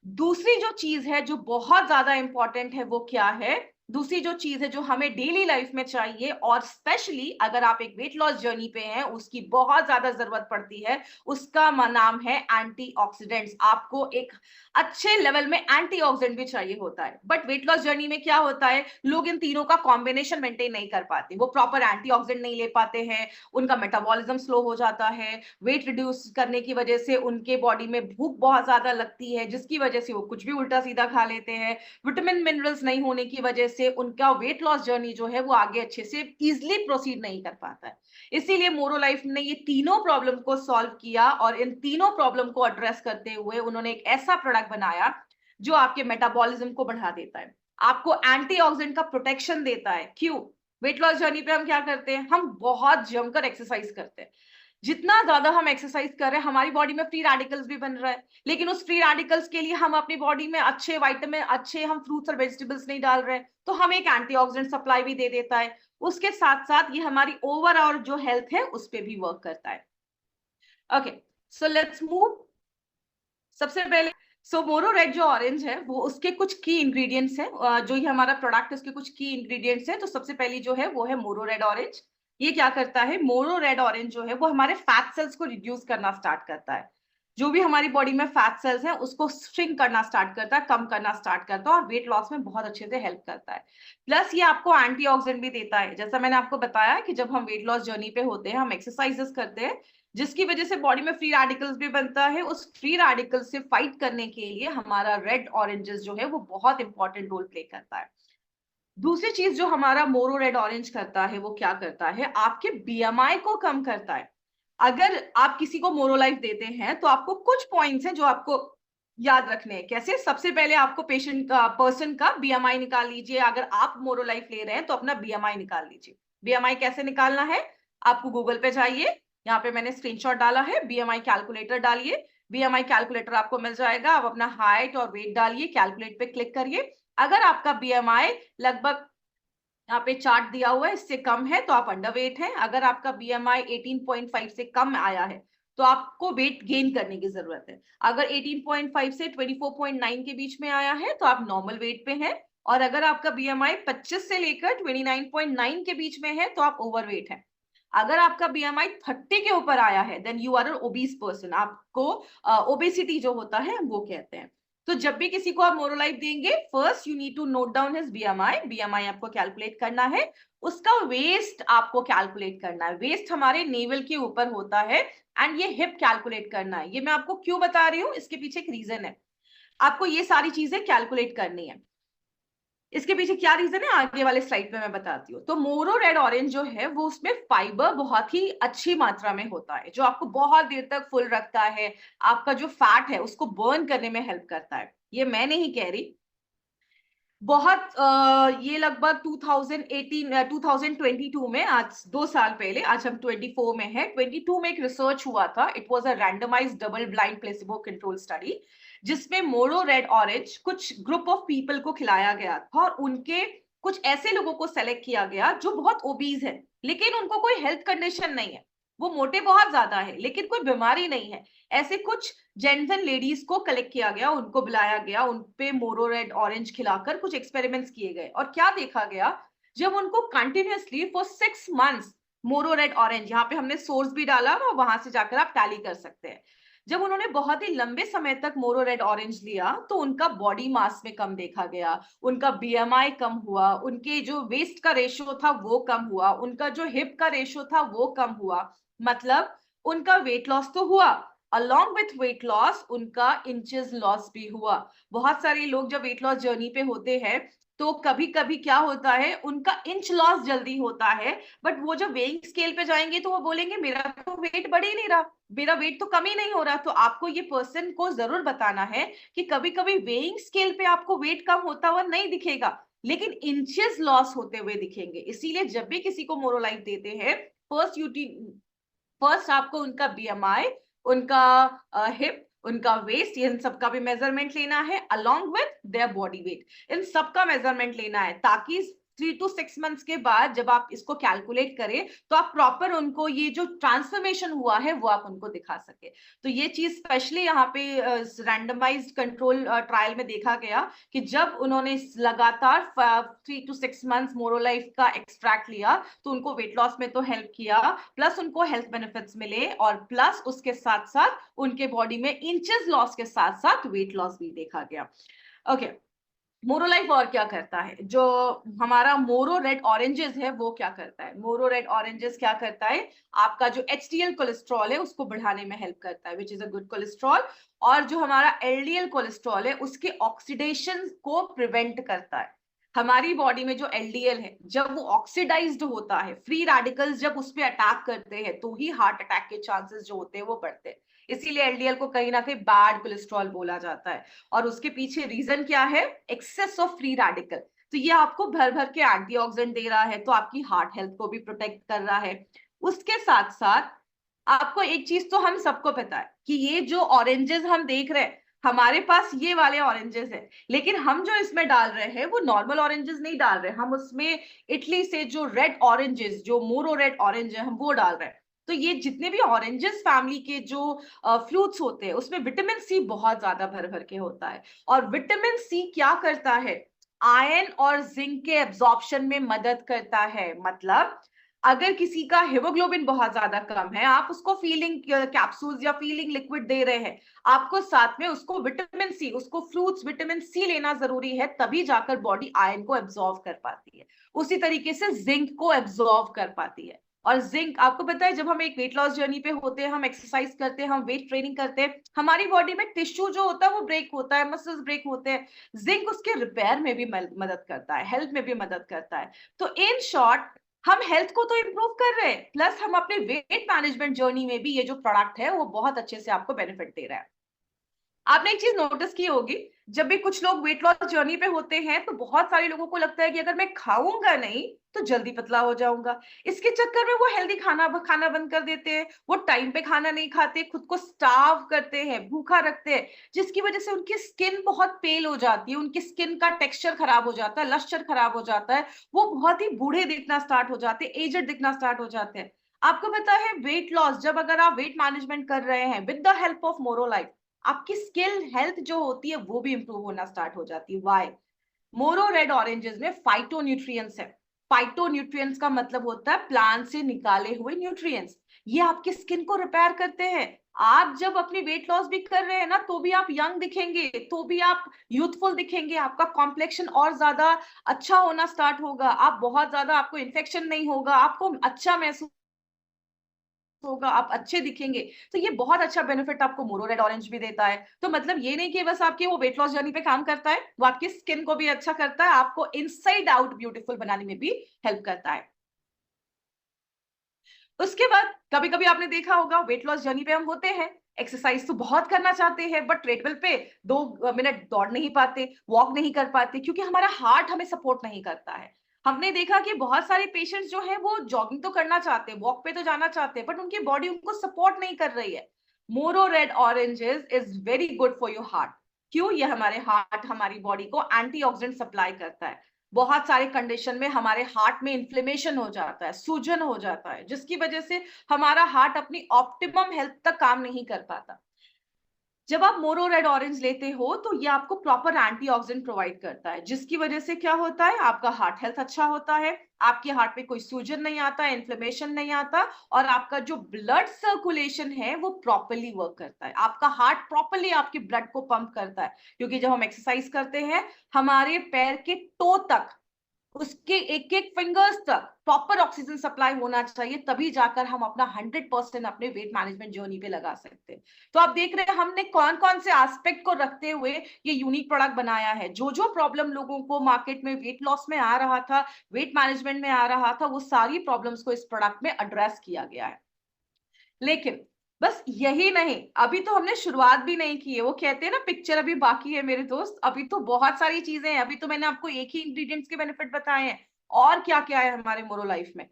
दूसरी जो चीज है जो बहुत ज्यादा इंपॉर्टेंट है वो क्या है, दूसरी जो चीज है जो हमें डेली लाइफ में चाहिए और स्पेशली अगर आप एक वेट लॉस जर्नी पे हैं उसकी बहुत ज्यादा जरूरत पड़ती है, उसका नाम है एंटीऑक्सीडेंट्स। आपको एक अच्छे लेवल में एंटीऑक्सीडेंट भी चाहिए होता है, बट वेट लॉस जर्नी में क्या होता है, लोग इन तीनों का कॉम्बिनेशन मेंटेन नहीं कर पाते, वो प्रॉपर एंटीऑक्सीडेंट नहीं ले पाते हैं, उनका मेटाबॉलिज्म स्लो हो जाता है, वेट रिड्यूस करने की वजह से उनके बॉडी में भूख बहुत ज्यादा लगती है, जिसकी वजह से वो कुछ भी उल्टा सीधा खा लेते हैं, विटामिन मिनरल्स नहीं होने की वजह से उनका वेट लॉस जर्नी जो है वो आगे अच्छे से इजिली प्रोसीड नहीं कर पाता है। इसीलिए मोरो लाइफ ने ये तीनों प्रॉब्लम को सॉल्व किया और इन तीनों प्रॉब्लम को एड्रेस करते हुए उन्होंने एक ऐसा प्रोडक्ट बनाया जो आपके मेटाबॉलिज्म को बढ़ा देता है, आपको एंटीऑक्सीडेंट का प्रोटेक्शन देता है। क्यों, वेट लॉस जर्नी पे हम क्या करते हैं, हम बहुत जमकर एक्सरसाइज करते हैं, जितना ज्यादा हम एक्सरसाइज कर रहे हैं हमारी बॉडी में फ्री रेडिकल्स भी बन रहा है, लेकिन उस फ्री रेडिकल्स के लिए हम अपनी बॉडी में अच्छे विटामिन, अच्छे हम फ्रूट्स और वेजिटेबल्स नहीं डाल रहे हैं, तो हमें एक एंटीऑक्सीडेंट सप्लाई भी दे देता है। उसके साथ साथ ये हमारी ओवरऑल जो हेल्थ है उस पर भी वर्क करता है। Okay, so let's move. सबसे पहले मोरो रेड जो ऑरेंज है वो उसके कुछ की इंग्रेडिएंट्स हैं, जो ये हमारा प्रोडक्ट है उसके कुछ की इंग्रेडिएंट्स हैं। तो सबसे पहली जो है वो है मोरो रेड ऑरेंज। ये क्या करता है, मोरो रेड ऑरेंज जो है वो हमारे फैट सेल्स को रिड्यूस करना स्टार्ट करता है। जो भी हमारी बॉडी में फैट सेल्स हैं उसको श्रिंक करना स्टार्ट करता है, कम करना स्टार्ट करता है, और वेट लॉस में बहुत अच्छे से हेल्प करता है। प्लस ये आपको एंटीऑक्सीडेंट भी देता है। जैसा मैंने आपको बताया कि जब हम वेट लॉस जर्नी पे होते हैं, हम एक्सरसाइजेस करते हैं जिसकी वजह से बॉडी में फ्री रेडिकल्स भी बनता है, उस फ्री रेडिकल से फाइट करने के लिए हमारा रेड ऑरेंजेस जो है वो बहुत इंपॉर्टेंट रोल प्ले करता है। दूसरी चीज जो हमारा मोरो रेड ऑरेंज करता है वो क्या करता है, आपके बीएमआई को कम करता है। अगर आप किसी को मोरो लाइफ देते हैं तो आपको कुछ पॉइंट्स हैं जो आपको याद रखने हैं। कैसे, सबसे पहले आपको पेशेंट का, पर्सन का बीएमआई निकाल लीजिए। अगर आप मोरो लाइफ ले रहे हैं तो अपना बीएमआई निकाल लीजिए। बीएमआई कैसे निकालना है, आपको गूगल पे जाइए, यहाँ पे मैंने स्क्रीनशॉट डाला है, बीएमआई कैलकुलेटर डालिए। बीएमआई कैलकुलेटर आपको मिल जाएगा। आप अपना हाइट और वेट डालिए, कैलकुलेट पे क्लिक करिए। अगर आपका बीएमआई लगभग, यहाँ पे चार्ट दिया हुआ है, इससे कम है तो आप अंडरवेट हैं। अगर आपका बीएमआई 18.5 से कम आया है तो आपको वेट गेन करने की जरूरत है। अगर 18.5 से 24.9 के बीच में आया है तो आप नॉर्मल वेट पे हैं। और अगर आपका बीएमआई 25 से लेकर 29.9 के बीच में है तो आप ओवरवेट हैं। अगर आपका बीएमआई 30 के ऊपर आया है then you are an obese person. आपको ओबेसिटी जो होता है वो कहते हैं। तो जब भी किसी को आप मोरोलाइफ देंगे, first you need to note down his BMI. BMI आपको कैलकुलेट करना है। उसका वेस्ट आपको कैलकुलेट करना है। वेस्ट हमारे नेवल के ऊपर होता है एंड ये हिप कैलकुलेट करना है। ये मैं आपको क्यों बता रही हूँ, इसके पीछे एक रीजन है। आपको ये सारी चीजें कैलकुलेट करनी है। इसके पीछे क्या रीजन है आगे वाले स्लाइड पे मैं बताती हूँ। तो मोरो रेड ऑरेंज जो है वो उसमें फाइबर बहुत ही अच्छी मात्रा में होता है, जो आपको बहुत देर तक फुल रखता है। आपका जो फैट है उसको बर्न करने में हेल्प करता है। ये मैं नहीं कह रही, बहुत ये लगभग 2018 2022 में, आज 2 साल पहले, आज हम 24 में है, 22 में एक रिसर्च हुआ था। It was a randomised double blind placebo control study, जिसमें मोरो रेड ऑरेंज कुछ ग्रुप ऑफ पीपल को खिलाया गया था, और उनके कुछ ऐसे लोगों को सेलेक्ट किया गया जो बहुत ओबीज है लेकिन उनको कोई हेल्थ कंडीशन नहीं है। वो मोटे बहुत ज्यादा है लेकिन कोई बीमारी नहीं है। ऐसे कुछ जेंट्स एंड लेडीज को कलेक्ट किया गया, उनको बुलाया गया, उनपे मोरो रेड ऑरेंज खिलाकर कुछ एक्सपेरिमेंट्स किए गए। और क्या देखा गया, जब उनको कंटिन्यूअसली फॉर 6 मंथ्स मोरो रेड ऑरेंज, यहाँ पे हमने सोर्स भी डाला और वहां से जाकर आप टैली कर सकते हैं, जब उन्होंने बहुत ही लंबे समय तक मोरो रेड ऑरेंज लिया तो उनका बॉडी मास में कम देखा गया, उनका बीएमआई कम हुआ, उनके जो वेस्ट का रेशियो था वो कम हुआ, उनका जो हिप का रेशियो था वो कम हुआ। मतलब उनका वेट लॉस तो हुआ, अलॉन्ग विथ वेट लॉस उनका इंचेस लॉस भी हुआ। बहुत सारे लोग जब वेट लॉस जर्नी पे होते हैं तो कभी कभी क्या होता है, उनका इंच लॉस जल्दी होता है, बट वो जब वेइंग स्केल पे जाएंगे तो वो बोलेंगे मेरा तो वेट बढ़ ही नहीं रहा, मेरा वेट तो कम ही नहीं हो रहा। तो आपको ये पर्सन को जरूर बताना है कि कभी कभी वेइंग स्केल पे आपको वेट कम होता हुआ नहीं दिखेगा लेकिन इंचेस लॉस होते हुए दिखेंगे। इसीलिए जब भी किसी को मोरोलाइफ देते हैं, फर्स्ट आपको उनका बीएमआई, उनका हिप, उनका वेस्ट, इन सबका भी मेजरमेंट लेना है, along with their body weight. इन सबका मेजरमेंट लेना है ताकि 3 to 6 मंथ्स के बाद जब आप इसको कैलकुलेट करें तो आप प्रॉपर उनको ये जो ट्रांसफॉर्मेशन हुआ है वो आप उनको दिखा सके। तो ये चीज स्पेशली यहाँ पे रैंडमाइज्ड कंट्रोल ट्रायल में देखा गया कि जब उन्होंने लगातार 3 to 6 मंथ्स मोरोलाइफ का एक्सट्रैक्ट लिया तो उनको वेट लॉस में तो हेल्प किया, प्लस उनको हेल्थ बेनिफिट्स मिले, और प्लस उसके साथ साथ उनके बॉडी में इंचेस लॉस के साथ साथ वेट लॉस भी देखा गया। ओके, मोरो लाइफ और क्या करता है, जो हमारा मोरो रेड ऑरेंजेस है वो क्या करता है। मोरो रेड ऑरेंजेस क्या करता है, आपका जो एचडीएल कोलेस्ट्रॉल है उसको बढ़ाने में हेल्प करता है, which is a good cholesterol. और जो हमारा एलडीएल कोलेस्ट्रॉल है उसके ऑक्सीडेशन को प्रिवेंट करता है। हमारी बॉडी में जो एलडीएल है जब वो ऑक्सीडाइज्ड होता है, फ्री रेडिकल्स जब उस पर अटैक करते हैं तो ही हार्ट अटैक के चांसेस जो होते हैं वो बढ़ते हैं। इसीलिए एलडीएल को कहीं ना कहीं बैड कोलेस्ट्रॉल बोला जाता है। और उसके पीछे रीजन क्या है, एक्सेस ऑफ फ्री रेडिकल। तो ये आपको भर भर के एंटीऑक्सीडेंट दे रहा है, तो आपकी हार्ट हेल्थ को भी प्रोटेक्ट कर रहा है। उसके साथ साथ आपको एक चीज तो हम सबको पता है कि ये जो ऑरेंजेस हम देख रहे हैं, हमारे पास ये वाले ऑरेंजेस है, लेकिन हम जो इसमें डाल रहे हैं वो नॉर्मल ऑरेंजेस नहीं डाल रहे, हम उसमें इटली से जो रेड ऑरेंजेस, जो मोरो रेड ऑरेंज है, हम वो डाल रहे हैं। तो ये जितने भी ऑरेंजेस फैमिली के जो फ्रूट्स होते हैं उसमें विटामिन सी बहुत ज्यादा भर भर के होता है। और विटामिन सी क्या करता है, आयरन और जिंक के एब्जॉर्प्शन में मदद करता है। मतलब अगर किसी का हीमोग्लोबिन बहुत ज्यादा कम है, आप उसको फीलिंग कैप्सूल्स या फीलिंग लिक्विड दे रहे हैं, आपको साथ में उसको विटामिन सी, उसको फ्रूट्स विटामिन सी लेना जरूरी है, तभी जाकर बॉडी आयरन को एब्जॉर्व कर पाती है। उसी तरीके से जिंक को एब्जॉर्व कर पाती है। और जिंक आपको पता है, जब हम एक वेट लॉस जर्नी पे होते हैं, हम एक्सरसाइज करते हैं, हम वेट ट्रेनिंग करते हैं, हमारी बॉडी में टिश्यू जो होता है वो ब्रेक होता है, मसल्स ब्रेक होते हैं, जिंक उसके रिपेयर में भी मदद करता है, हेल्थ में भी मदद करता है। तो इन शॉर्ट हम हेल्थ को तो इम्प्रूव कर रहे हैं, प्लस हम अपने वेट मैनेजमेंट जर्नी में भी ये जो प्रोडक्ट है वो बहुत अच्छे से आपको बेनिफिट दे रहा है। आपने एक चीज नोटिस की होगी, जब भी कुछ लोग वेट लॉस जर्नी पे होते हैं तो बहुत सारे लोगों को लगता है कि अगर मैं खाऊंगा नहीं तो जल्दी पतला हो जाऊंगा। इसके चक्कर में वो हेल्दी खाना खाना बंद कर देते हैं, वो टाइम पे खाना नहीं खाते, खुद को स्टार्व करते हैं, भूखा रखते हैं, जिसकी वजह से उनकी स्किन बहुत पेल हो जाती है, उनकी स्किन का टेक्सचर खराब हो जाता है, लस्टर खराब हो जाता है, वो बहुत ही बूढ़े दिखना स्टार्ट हो जाते हैं, एजड दिखना स्टार्ट हो जाते हैं। आपको पता है वेट लॉस, जब अगर आप वेट मैनेजमेंट कर रहे हैं विद द हेल्प ऑफ मोरो लाइफ, आपकी स्किल हेल्थ जो होती है वो भी इंप्रूव होना स्टार्ट हो जाती है। वाई? मोरो रेड ऑरेंजेस में फाइटो न्यूट्रिएंट्स है। फाइटो न्यूट्रिएंट्स का मतलब होता है प्लांट से निकाले हुए न्यूट्रिएंट्स। ये आपकी स्किन को रिपेयर करते हैं। आप जब अपनी वेट लॉस भी कर रहे हैं ना, तो भी आप यंग दिखेंगे, तो भी आप यूथफुल दिखेंगे, आपका कॉम्प्लेक्शन और ज्यादा अच्छा होना स्टार्ट होगा, आप बहुत ज्यादा, आपको इन्फेक्शन नहीं होगा, आपको अच्छा महसूस होगा, आप अच्छे दिखेंगे। तो ये बहुत अच्छा बेनिफिट आपको मोरो रेड ऑरेंज भी देता है। तो मतलब ये नहीं कि बस आपके वो वेट लॉस जर्नी पे काम करता है, वो आपकी स्किन को भी अच्छा करता है, आपको इनसाइड आउट ब्यूटीफुल बनाने में भी हेल्प करता है। उसके बाद कभी कभी आपने देखा होगा, वेट लॉस जर्नी पे हम होते हैं, एक्सरसाइज तो बहुत करना चाहते हैं, बट ट्रेडमिल पे 2 मिनट दौड़ नहीं पाते, वॉक नहीं कर पाते, क्योंकि हमारा हार्ट हमें सपोर्ट नहीं करता है। हमने देखा कि बहुत सारे पेशेंट्स जो है वो जॉगिंग तो करना चाहते हैं, वॉक पे तो जाना चाहते हैं, बट उनकी बॉडी उनको सपोर्ट नहीं कर रही है। मोरो red oranges is very good for your heart. क्यों? ये हमारे हार्ट, हमारी बॉडी को एंटीऑक्सीडेंट सप्लाई करता है। बहुत सारे कंडीशन में हमारे हार्ट में इन्फ्लेमेशन हो जाता है, सूजन हो जाता है, जिसकी वजह से हमारा हार्ट अपनी ऑप्टिमम हेल्थ तक काम नहीं कर पाता। जब आप मोरो रेड ऑरेंज लेते हो तो ये आपको प्रॉपर एंटीऑक्सीडेंट प्रोवाइड करता है, जिसकी वजह से क्या होता है, आपका हार्ट हेल्थ अच्छा होता है, आपके हार्ट में कोई सूजन नहीं आता, इन्फ्लेमेशन नहीं आता, और आपका जो ब्लड सर्कुलेशन है वो प्रॉपरली वर्क करता है। आपका हार्ट प्रॉपरली आपके ब्लड को पंप करता है, क्योंकि जब हम एक्सरसाइज करते हैं, हमारे पैर के टो तक, उसके एक एक फिंगर्स तक प्रॉपर ऑक्सीजन सप्लाई होना चाहिए, तभी जाकर हम अपना 100% अपने वेट मैनेजमेंट जर्नी पे लगा सकते हैं। तो आप देख रहे हैं हमने कौन कौन से एस्पेक्ट को रखते हुए ये यूनिक प्रोडक्ट बनाया है। जो जो प्रॉब्लम लोगों को मार्केट में वेट लॉस में आ रहा था, वेट मैनेजमेंट में आ रहा था, वो सारी प्रॉब्लम्स को इस प्रोडक्ट में एड्रेस किया गया है। लेकिन बस यही नहीं, अभी तो हमने शुरुआत भी नहीं की है। वो कहते हैं ना, पिक्चर अभी बाकी है मेरे दोस्त, अभी तो बहुत सारी चीजें हैं। अभी तो मैंने आपको एक ही इंग्रेडिएंट्स के बेनिफिट बताए हैं, और क्या क्या है हमारे मोरो लाइफ में।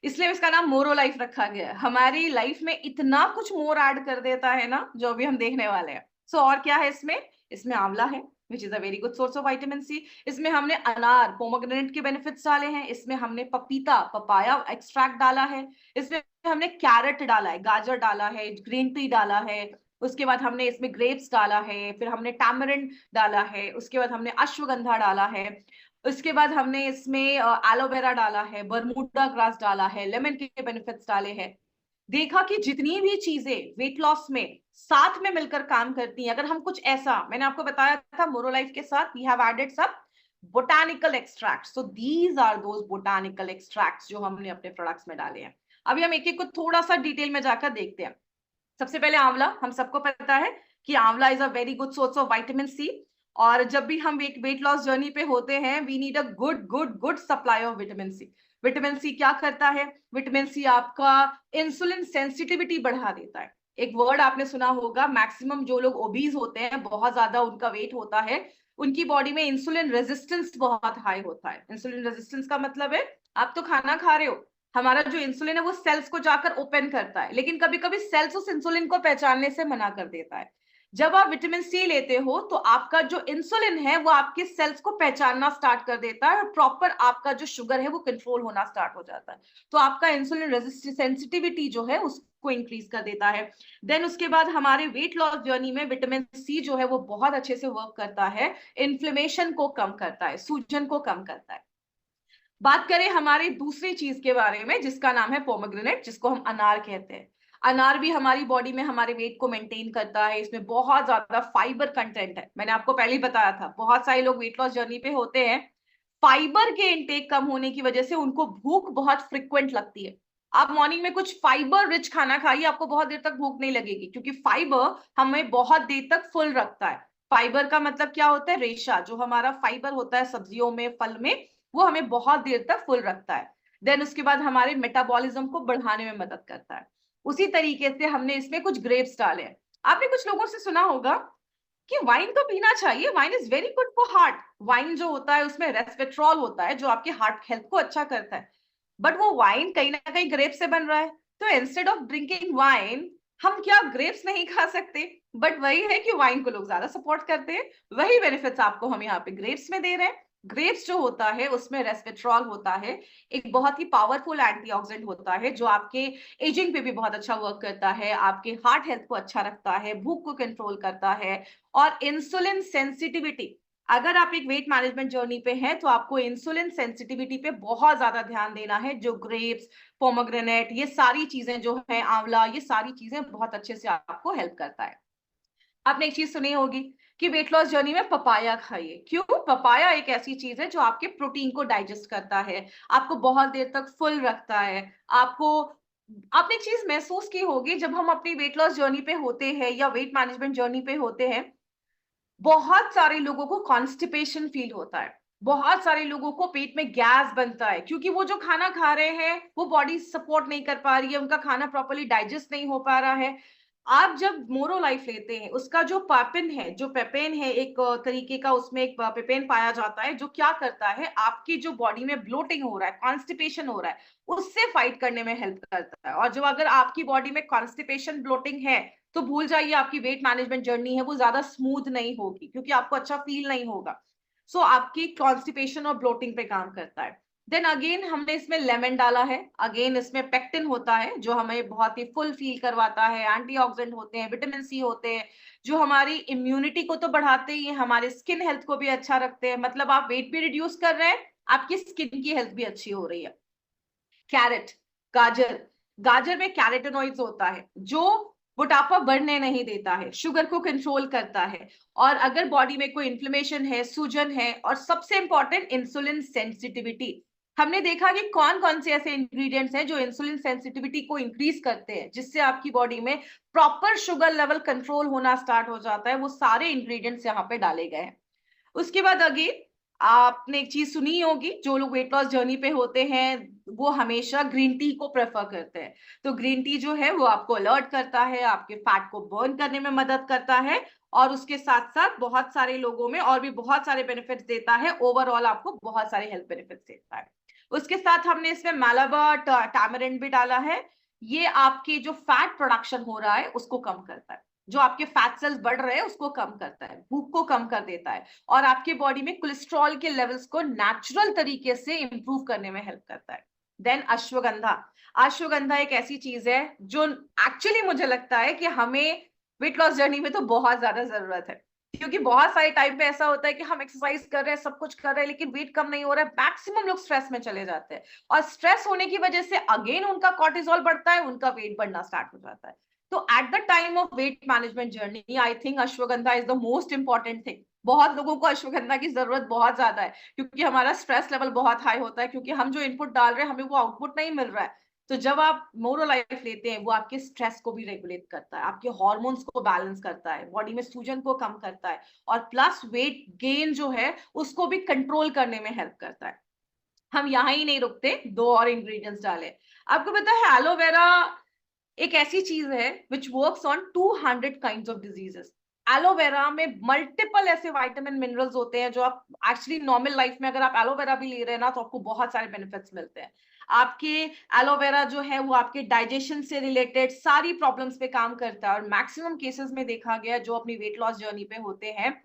इसलिए इसका नाम मोरो लाइफ रखा गया है। हमारी लाइफ में इतना कुछ मोर ऐड कर देता है ना, जो अभी हम देखने वाले हैं। सो और क्या है इसमें? इसमें आंवला है, which is a very good source of vitamin C. इसमें हमने अनार, पोमोग्रेनेट के बेनिफिट्स डाले हैं। इसमें हमने पपीता, पपाया एक्सट्रैक्ट डाला है। इसमें हमने कैरेट डाला है, गाजर डाला है, ग्रीन टी डाला है। उसके बाद हमने इसमें ग्रेप्स डाला है, फिर हमने टैमरिंड डाला है, उसके बाद हमने अश्वगंधा डाला है, उसके बाद हमने इसमें एलोवेरा डाला है, बरमूडा ग्रास डाला है, लेमन के बेनिफिट्स डाले हैं। देखा कि जितनी भी चीजें वेट लॉस में साथ में मिलकर काम करती हैं, अगर हम कुछ ऐसा, मैंने आपको बताया था मोरो लाइफ के साथ वी हैव एडेड सब botanical extracts, so these are those botanical extracts जो हमने अपने प्रोडक्ट्स में डाले हैं। अभी हम एक एक को थोड़ा सा डिटेल में जाकर देखते हैं। सबसे पहले आंवला, हम सबको पता है कि आंवला is a very good source of vitamin C. और जब भी हम एक वेट लॉस जर्नी पे होते हैं, we need a good good good supply of vitamin C. Vitamin C क्या करता है? विटामिन सी आपका इंसुलिन सेंसिटिविटी बढ़ा देता है। एक वर्ड आपने सुना होगा, मैक्सिमम जो लोग ओबीज होते हैं, बहुत ज्यादा उनका वेट होता है, उनकी बॉडी में इंसुलिन रेजिस्टेंस बहुत हाई होता है। इंसुलिन रेजिस्टेंस का मतलब है आप तो खाना खा रहे हो, हमारा जो इंसुलिन है वो सेल्स को जाकर ओपन करता है, लेकिन कभी कभी सेल्स उस इंसुलिन को पहचानने से मना कर देता है। जब आप विटामिन सी लेते हो तो आपका जो इंसुलिन है वो आपके सेल्स को पहचानना स्टार्ट कर देता है, और प्रॉपर आपका जो शुगर है वो कंट्रोल होना स्टार्ट हो जाता है। तो आपका इंसुलिन रेजिस्टेंस सेंसिटिविटी जो है उसको इंक्रीज कर देता है। देन उसके बाद हमारे वेट लॉस जर्नी में विटामिन सी जो है वो बहुत अच्छे से वर्क करता है, इन्फ्लेमेशन को कम करता है, सूजन को कम करता है। बात करें हमारी दूसरी चीज के बारे में जिसका नाम है पोमोग्रेनेट, जिसको हम अनार कहते हैं। अनार भी हमारी बॉडी में हमारे वेट को मेंटेन करता है, इसमें बहुत ज्यादा फाइबर कंटेंट है। मैंने आपको पहले ही बताया था, बहुत सारे लोग वेट लॉस जर्नी पे होते हैं, फाइबर के इनटेक कम होने की वजह से उनको भूख बहुत फ्रिक्वेंट लगती है। आप मॉर्निंग में कुछ फाइबर रिच खाना खाइए, आपको बहुत देर तक भूख नहीं लगेगी, क्योंकि फाइबर हमें बहुत देर तक फुल रखता है। फाइबर का मतलब क्या होता है? रेशा, जो हमारा फाइबर होता है सब्जियों में, फल में, वो हमें बहुत देर तक फुल रखता है। देन उसके बाद हमारे मेटाबॉलिज्म को बढ़ाने में मदद करता है। उसी तरीके से हमने इसमें कुछ ग्रेप्स डाले हैं। आपने कुछ लोगों से सुना होगा कि वाइन तो पीना चाहिए, wine is very good for heart. Wine जो होता है उसमें रेस्वेट्रॉल होता है जो आपके हार्ट हेल्थ को अच्छा करता है, बट वो वाइन कहीं ना कहीं ग्रेप से बन रहा है। तो इंस्टेड ऑफ ड्रिंकिंग वाइन, हम क्या ग्रेप्स नहीं खा सकते? बट वही है कि वाइन को लोग ज्यादा सपोर्ट करते हैं, वही बेनिफिट्स आपको हम यहाँ पे ग्रेप्स में दे रहे हैं। ग्रेप्स जो होता है उसमें रेस्वेट्रॉल होता है, एक बहुत ही पावरफुल एंटीऑक्सीडेंट होता है जो आपके एजिंग पे भी बहुत अच्छा वर्क करता है, आपके हार्ट हेल्थ को अच्छा रखता है, भूख को कंट्रोल करता है। और इंसुलिन सेंसिटिविटी, अगर आप एक वेट मैनेजमेंट जर्नी पे हैं तो आपको इंसुलिन सेंसिटिविटी पे बहुत ज्यादा ध्यान देना है। जो ग्रेप्स, पोमोग्रेनेट, ये सारी चीजें जो है, आंवला, ये सारी चीजें बहुत अच्छे से आपको हेल्प करता है। आपने एक चीज सुनी होगी कि वेट लॉस जर्नी में पपाया खाइए। क्यों? पपाया एक ऐसी चीज है जो आपके प्रोटीन को डाइजेस्ट करता है, आपको बहुत देर तक फुल रखता है। आपको आपने एक चीज महसूस की होगी, जब हम अपनी वेट लॉस जर्नी पे होते हैं या वेट मैनेजमेंट जर्नी पे होते हैं, बहुत सारे लोगों को कॉन्स्टिपेशन फील होता है, बहुत सारे लोगों को पेट में गैस बनता है, क्योंकि वो जो खाना खा रहे हैं वो बॉडी सपोर्ट नहीं कर पा रही है, उनका खाना प्रॉपर्ली डाइजेस्ट नहीं हो पा रहा है। आप जब मोरो लाइफ लेते हैं, उसका जो पापिन है, जो पेपेन है, एक तरीके का उसमें एक पेपेन पाया जाता है जो क्या करता है, आपकी जो बॉडी में ब्लोटिंग हो रहा है, कॉन्स्टिपेशन हो रहा है, उससे फाइट करने में हेल्प करता है। और जो अगर आपकी बॉडी में कॉन्स्टिपेशन, ब्लोटिंग है, तो भूल जाइए, आपकी वेट मैनेजमेंट जर्नी है वो ज्यादा स्मूथ नहीं होगी, क्योंकि आपको अच्छा फील नहीं होगा। सो आपकी कॉन्स्टिपेशन और ब्लोटिंग पे काम करता है। देन अगेन हमने इसमें लेमन डाला है, अगेन इसमें पेक्टिन होता है जो हमें बहुत ही फुल फील करवाता है, एंटीऑक्सीडेंट होते हैं, विटामिन सी होते हैं जो हमारी इम्यूनिटी को तो बढ़ाते ही, हमारे स्किन हेल्थ को भी अच्छा रखते हैं। मतलब आप वेट भी रिड्यूस कर रहे हैं, आपकी स्किन की हेल्थ भी अच्छी हो रही है। कैरेट, गाजर, गाजर में कैरेटोनॉइड्स होता है जो मोटापा बढ़ने नहीं देता है, शुगर को कंट्रोल करता है। और अगर बॉडी में कोई इन्फ्लेमेशन है, सूजन है, और सबसे इंपॉर्टेंट इंसुलिन सेंसिटिविटी, हमने देखा कि कौन कौन से ऐसे इंग्रेडिएंट्स हैं जो इंसुलिन सेंसिटिविटी को इंक्रीज करते हैं, जिससे आपकी बॉडी में प्रॉपर शुगर लेवल कंट्रोल होना स्टार्ट हो जाता है। वो सारे इंग्रेडिएंट्स यहाँ पे डाले गए हैं। उसके बाद अगेन आपने एक चीज सुनी होगी, जो लोग वेट लॉस जर्नी पे होते हैं वो हमेशा ग्रीन टी को प्रेफर करते हैं। तो ग्रीन टी जो है वो आपको अलर्ट करता है, आपके फैट को बर्न करने में मदद करता है, और उसके साथ साथ बहुत सारे लोगों में और भी बहुत सारे बेनिफिट्स देता है। ओवरऑल आपको बहुत सारे हेल्थ बेनिफिट्स देता है। उसके साथ हमने इसमें मालाबा टैमरिंड भी डाला है। ये आपके जो फैट प्रोडक्शन हो रहा है उसको कम करता है, जो आपके फैट सेल्स बढ़ रहे हैं उसको कम करता है, भूख को कम कर देता है, और आपके बॉडी में कोलेस्ट्रॉल के लेवल्स को नेचुरल तरीके से इंप्रूव करने में हेल्प करता है। देन अश्वगंधा, अश्वगंधा एक ऐसी चीज है जो एक्चुअली मुझे लगता है कि हमें वेट लॉस जर्नी में तो बहुत ज्यादा जरूरत है, क्योंकि बहुत सारे टाइम पे ऐसा होता है कि हम एक्सरसाइज कर रहे हैं, सब कुछ कर रहे हैं, लेकिन वेट कम नहीं हो रहा है। मैक्सिमम लोग स्ट्रेस में चले जाते हैं, और स्ट्रेस होने की वजह से अगेन उनका कॉर्टिसोल बढ़ता है, उनका वेट बढ़ना स्टार्ट हो जाता है। तो at the time of weight management journey, I think ashwagandha is the most important thing. बहुत लोगों को अश्वगंधा की जरूरत बहुत ज्यादा है, क्योंकि हमारा स्ट्रेस लेवल बहुत हाई होता है, क्योंकि हम जो इनपुट डाल रहे हैं हमें वो आउटपुट नहीं मिल रहा है। तो जब आप मोरो लाइफ लेते हैं, वो आपके स्ट्रेस को भी रेगुलेट करता है, आपके हार्मोन्स को बैलेंस करता है, बॉडी में सूजन को कम करता है, और प्लस वेट गेन जो है उसको भी कंट्रोल करने में हेल्प करता है। हम यहाँ ही नहीं रुकते, दो और इंग्रेडिएंट्स डाले। आपको पता है एलोवेरा एक ऐसी चीज है which works on 200 kinds of diseases. Aloe vera में मल्टीपल ऐसे विटामिन मिनरल्स होते हैं जो आप एक्चुअली नॉर्मल लाइफ में अगर आप एलोवेरा भी ले रहे हैं ना तो आपको बहुत सारे बेनिफिट्स मिलते हैं। आपके एलोवेरा जो है वो आपके डाइजेशन से रिलेटेड सारी प्रॉब्लम्स पे काम करता है। और मैक्सिमम केसेस में देखा गया जो अपनी वेट लॉस जर्नी पे होते हैं,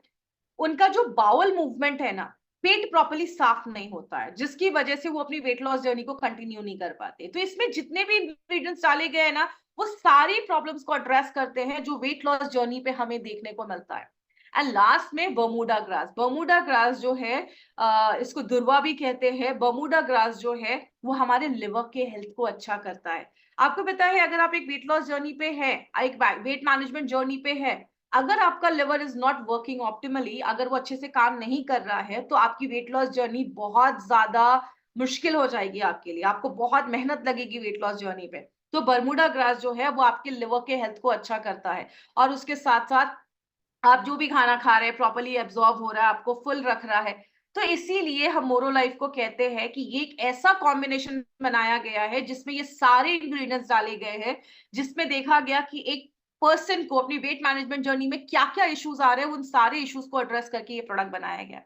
उनका जो बाउल मूवमेंट है ना, पेट प्रॉपर्ली साफ नहीं होता है, जिसकी वजह से वो अपनी वेट लॉस जर्नी को कंटिन्यू नहीं कर पाते। तो इसमें जितने भी इंग्रेडिएंट्स डाले गए हैं ना, वो सारी प्रॉब्लम्स को एड्रेस करते हैं जो वेट लॉस जर्नी पे हमें देखने को मिलता है। एंड लास्ट में बर्मुडा ग्रास। बर्मुडा ग्रास जो है, इसको दुर्वा भी कहते हैं। बर्मुडा ग्रास जो है वो हमारे लिवर के हेल्थ को अच्छा करता है। आपको पता है, अगर आप एक वेट लॉस जर्नी पे है, एक वेट मैनेजमेंट जर्नी पे है, अगर आपका liver is not working optimally, अगर वो अच्छे से काम नहीं कर रहा है, तो आपकी वेट लॉस जर्नी बहुत ज्यादा मुश्किल हो जाएगी आपके लिए। आपको बहुत मेहनत लगेगी वेट लॉस जर्नी पे। तो बर्मुडा ग्रास जो है वो आपके लिवर के हेल्थ को अच्छा करता है। और उसके साथ साथ आप जो भी खाना खा रहे हैं प्रॉपर्ली एब्जॉर्ब हो रहा है, आपको फुल रख रहा है। तो इसीलिए हम मोरो लाइफ को कहते हैं कि ये एक ऐसा कॉम्बिनेशन बनाया गया है जिसमें ये सारे इंग्रेडिएंट्स डाले गए हैं, जिसमें देखा गया कि एक पर्सन को अपनी वेट मैनेजमेंट जर्नी में क्या क्या इश्यूज आ रहे हैं, उन सारे इश्यूज को एड्रेस करके ये प्रोडक्ट बनाया गया।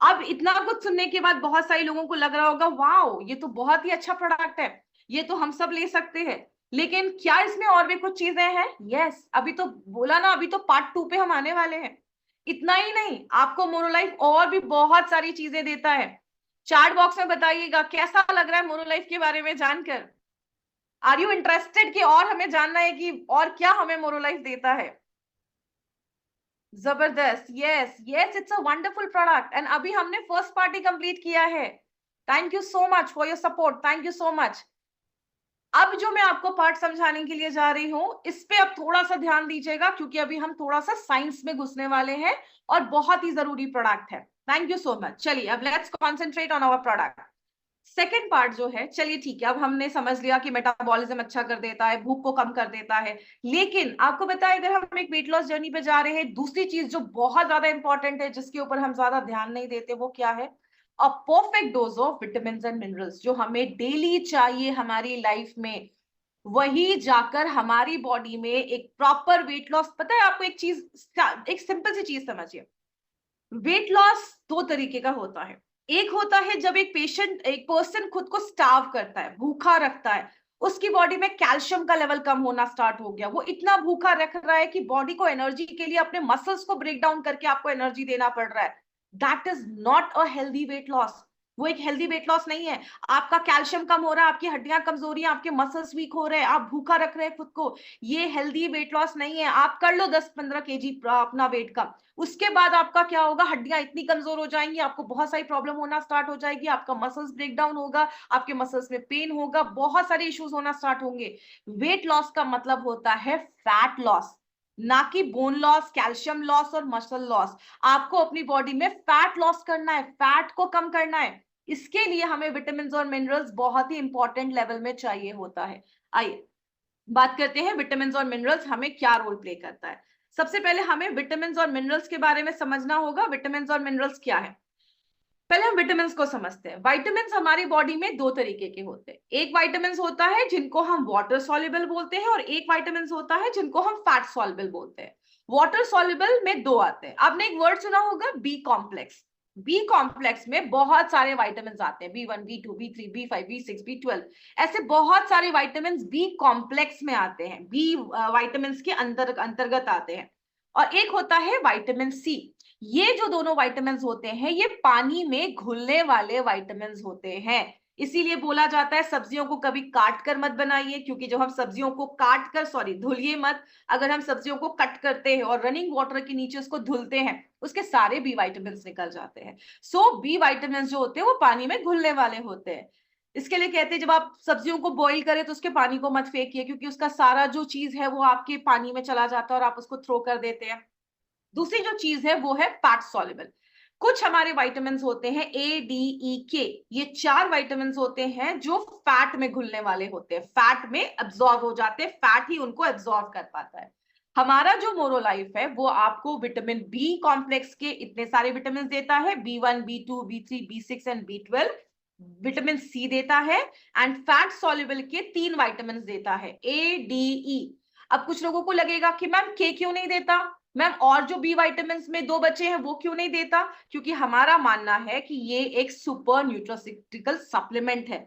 अब इतना कुछ सुनने के बाद बहुत सारे लोगों को लग रहा होगा, वाओ ये तो बहुत ही अच्छा प्रोडक्ट है, ये तो हम सब ले सकते हैं। लेकिन क्या इसमें और भी कुछ चीजें हैं? यस, अभी तो बोला ना, अभी तो पार्ट 2 पे हम आने वाले हैं। इतना ही नहीं, आपको मोनोलाइफ और भी बहुत सारी चीजें देता है। चैट बॉक्स में बताइएगा कैसा लग रहा है मोनोलाइफ के बारे में जानकर। आर यू इंटरेस्टेड कि और हमें जानना है कि और क्या हमें मोनोलाइफ देता है? जबरदस्त। Yes yes, it's a wonderful product. And अभी हमने फर्स्ट पार्टी कंप्लीट किया है। Thank you so much for your support, thank you so much. अब जो मैं आपको पार्ट समझाने के लिए जा रही हूं, इस पे अब थोड़ा सा ध्यान दीजिएगा, क्योंकि अभी हम थोड़ा सा साइंस में घुसने वाले हैं और बहुत ही जरूरी प्रोडक्ट है। Thank you so much. चलिए अब let's concentrate on our product. Second part जो है, चलिए ठीक है, अब हमने समझ लिया कि मेटाबॉलिज्म अच्छा कर देता है, भूख को कम कर देता है। लेकिन आपको पता है, अगर हम एक वेट लॉस जर्नी पे जा रहे हैं, दूसरी चीज जो बहुत ज्यादा इंपॉर्टेंट है, जिसके ऊपर हम ज्यादा ध्यान नहीं देते, वो क्या है? A perfect dose of vitamin and minerals, जो हमें डेली चाहिए हमारी लाइफ में। वही जाकर हमारी बॉडी में एक प्रॉपर वेट लॉस। पता है आपको एक चीज, एक सिंपल सी चीज समझिए, वेट लॉस दो तरीके का होता है। एक होता है जब एक पर्सन खुद को स्टार्व करता है, भूखा रखता है, उसकी बॉडी में कैल्शियम का लेवल कम होना स्टार्ट हो गया, वो इतना भूखा रख रहा है कि बॉडी को एनर्जी के लिए अपने मसल्स को ब्रेक डाउन करके आपको एनर्जी देना पड़ रहा है। That is not a healthy weight loss. वो एक हेल्दी वेट लॉस नहीं है। आपका कैल्शियम कम हो रहा है, आपकी हड्डियां कमजोरी है, आपके मसल्स वीक हो रहे हैं, आप भूखा रख रहे हैं खुद को, ये हेल्दी वेट लॉस नहीं है। आप कर लो 10-15 केजी अपना वेट का, उसके बाद आपका क्या होगा? हड्डियां इतनी कमजोर हो जाएंगी, आपको बहुत सारी प्रॉब्लम होना स्टार्ट हो जाएगी, आपका मसल्स ब्रेक डाउन होगा, आपके मसल्स में पेन होगा, बहुत सारे इश्यूज होना स्टार्ट होंगे। वेट लॉस का मतलब होता है फैट लॉस, ना कि बोन लॉस, कैल्शियम लॉस और मसल लॉस। आपको अपनी बॉडी में फैट लॉस करना है, फैट को कम करना है। इसके लिए हमें विटामिन और मिनरल्स बहुत ही इंपॉर्टेंट लेवल में चाहिए होता है। आइए बात करते हैं विटामिन और मिनरल्स हमें क्या रोल प्ले करता है। सबसे पहले हमें विटामिन और मिनरल्स के बारे में समझना होगा। विटामिन और मिनरल्स क्या है? पहले हम विटामिन को समझते हैं। विटामिन हमारी बॉडी में दो तरीके के होते हैं। एक विटामिन होता है जिनको हम वाटर सॉल्युबल बोलते हैं, और एक विटामिन होता है जिनको हम फैट सॉल्युबल बोलते हैं। वाटर सॉल्युबल में दो आते हैं। आपने एक वर्ड सुना होगा, बी कॉम्प्लेक्स। बी कॉम्प्लेक्स में बहुत सारे विटामिन आते हैं, B1 B2 B3 B5 B6 B12, ऐसे बहुत सारे विटामिन बी कॉम्प्लेक्स में आते हैं, बी विटामिन के अंतर्गत आते हैं। और एक होता है विटामिन सी। ये जो दोनों विटामिन होते हैं, ये पानी में घुलने वाले विटामिन होते हैं। इसीलिए बोला जाता है सब्जियों को कभी काट कर मत बनाइए, क्योंकि जब हम सब्जियों को काट कर, सॉरी धुलिए मत, अगर हम सब्जियों को कट करते हैं और रनिंग वाटर के नीचे उसको धुलते हैं, उसके सारे बी विटामिन निकल जाते हैं। सो बी विटामिन जो होते हैं वो पानी में घुलने वाले होते हैं। इसके लिए कहते हैं जब आप सब्जियों को बॉईल करें तो उसके पानी को मत फेंकिए, क्योंकि उसका सारा जो चीज है वो आपके पानी में चला जाता है और आप उसको थ्रो कर देते हैं। दूसरी जो चीज है वो है फैट सॉल्युबल। कुछ हमारे विटामिन होते हैं A D E K, ये चार विटामिन होते हैं जो फैट में घुलने वाले होते हैं, फैट में एब्जॉर्ब हो जाते हैं, फैट ही उनको एब्जॉर्ब कर पाता है। हमारा जो मोरो लाइफ है वो आपको विटामिन बी कॉम्प्लेक्स के इतने सारे विटामिन देता है, B1 B2 B3 B6 and B12। Vitamin C देता है, एंड फैट सॉल्युबल के 3 विटामिन देता है, A D E। अब कुछ लोगों को लगेगा कि मैम के क्यों नहीं देता, मैम और जो बी विटामिन में दो बचे हैं वो क्यों नहीं देता? क्योंकि हमारा मानना है कि ये एक सुपर न्यूट्रोसिटिकल सप्लीमेंट है।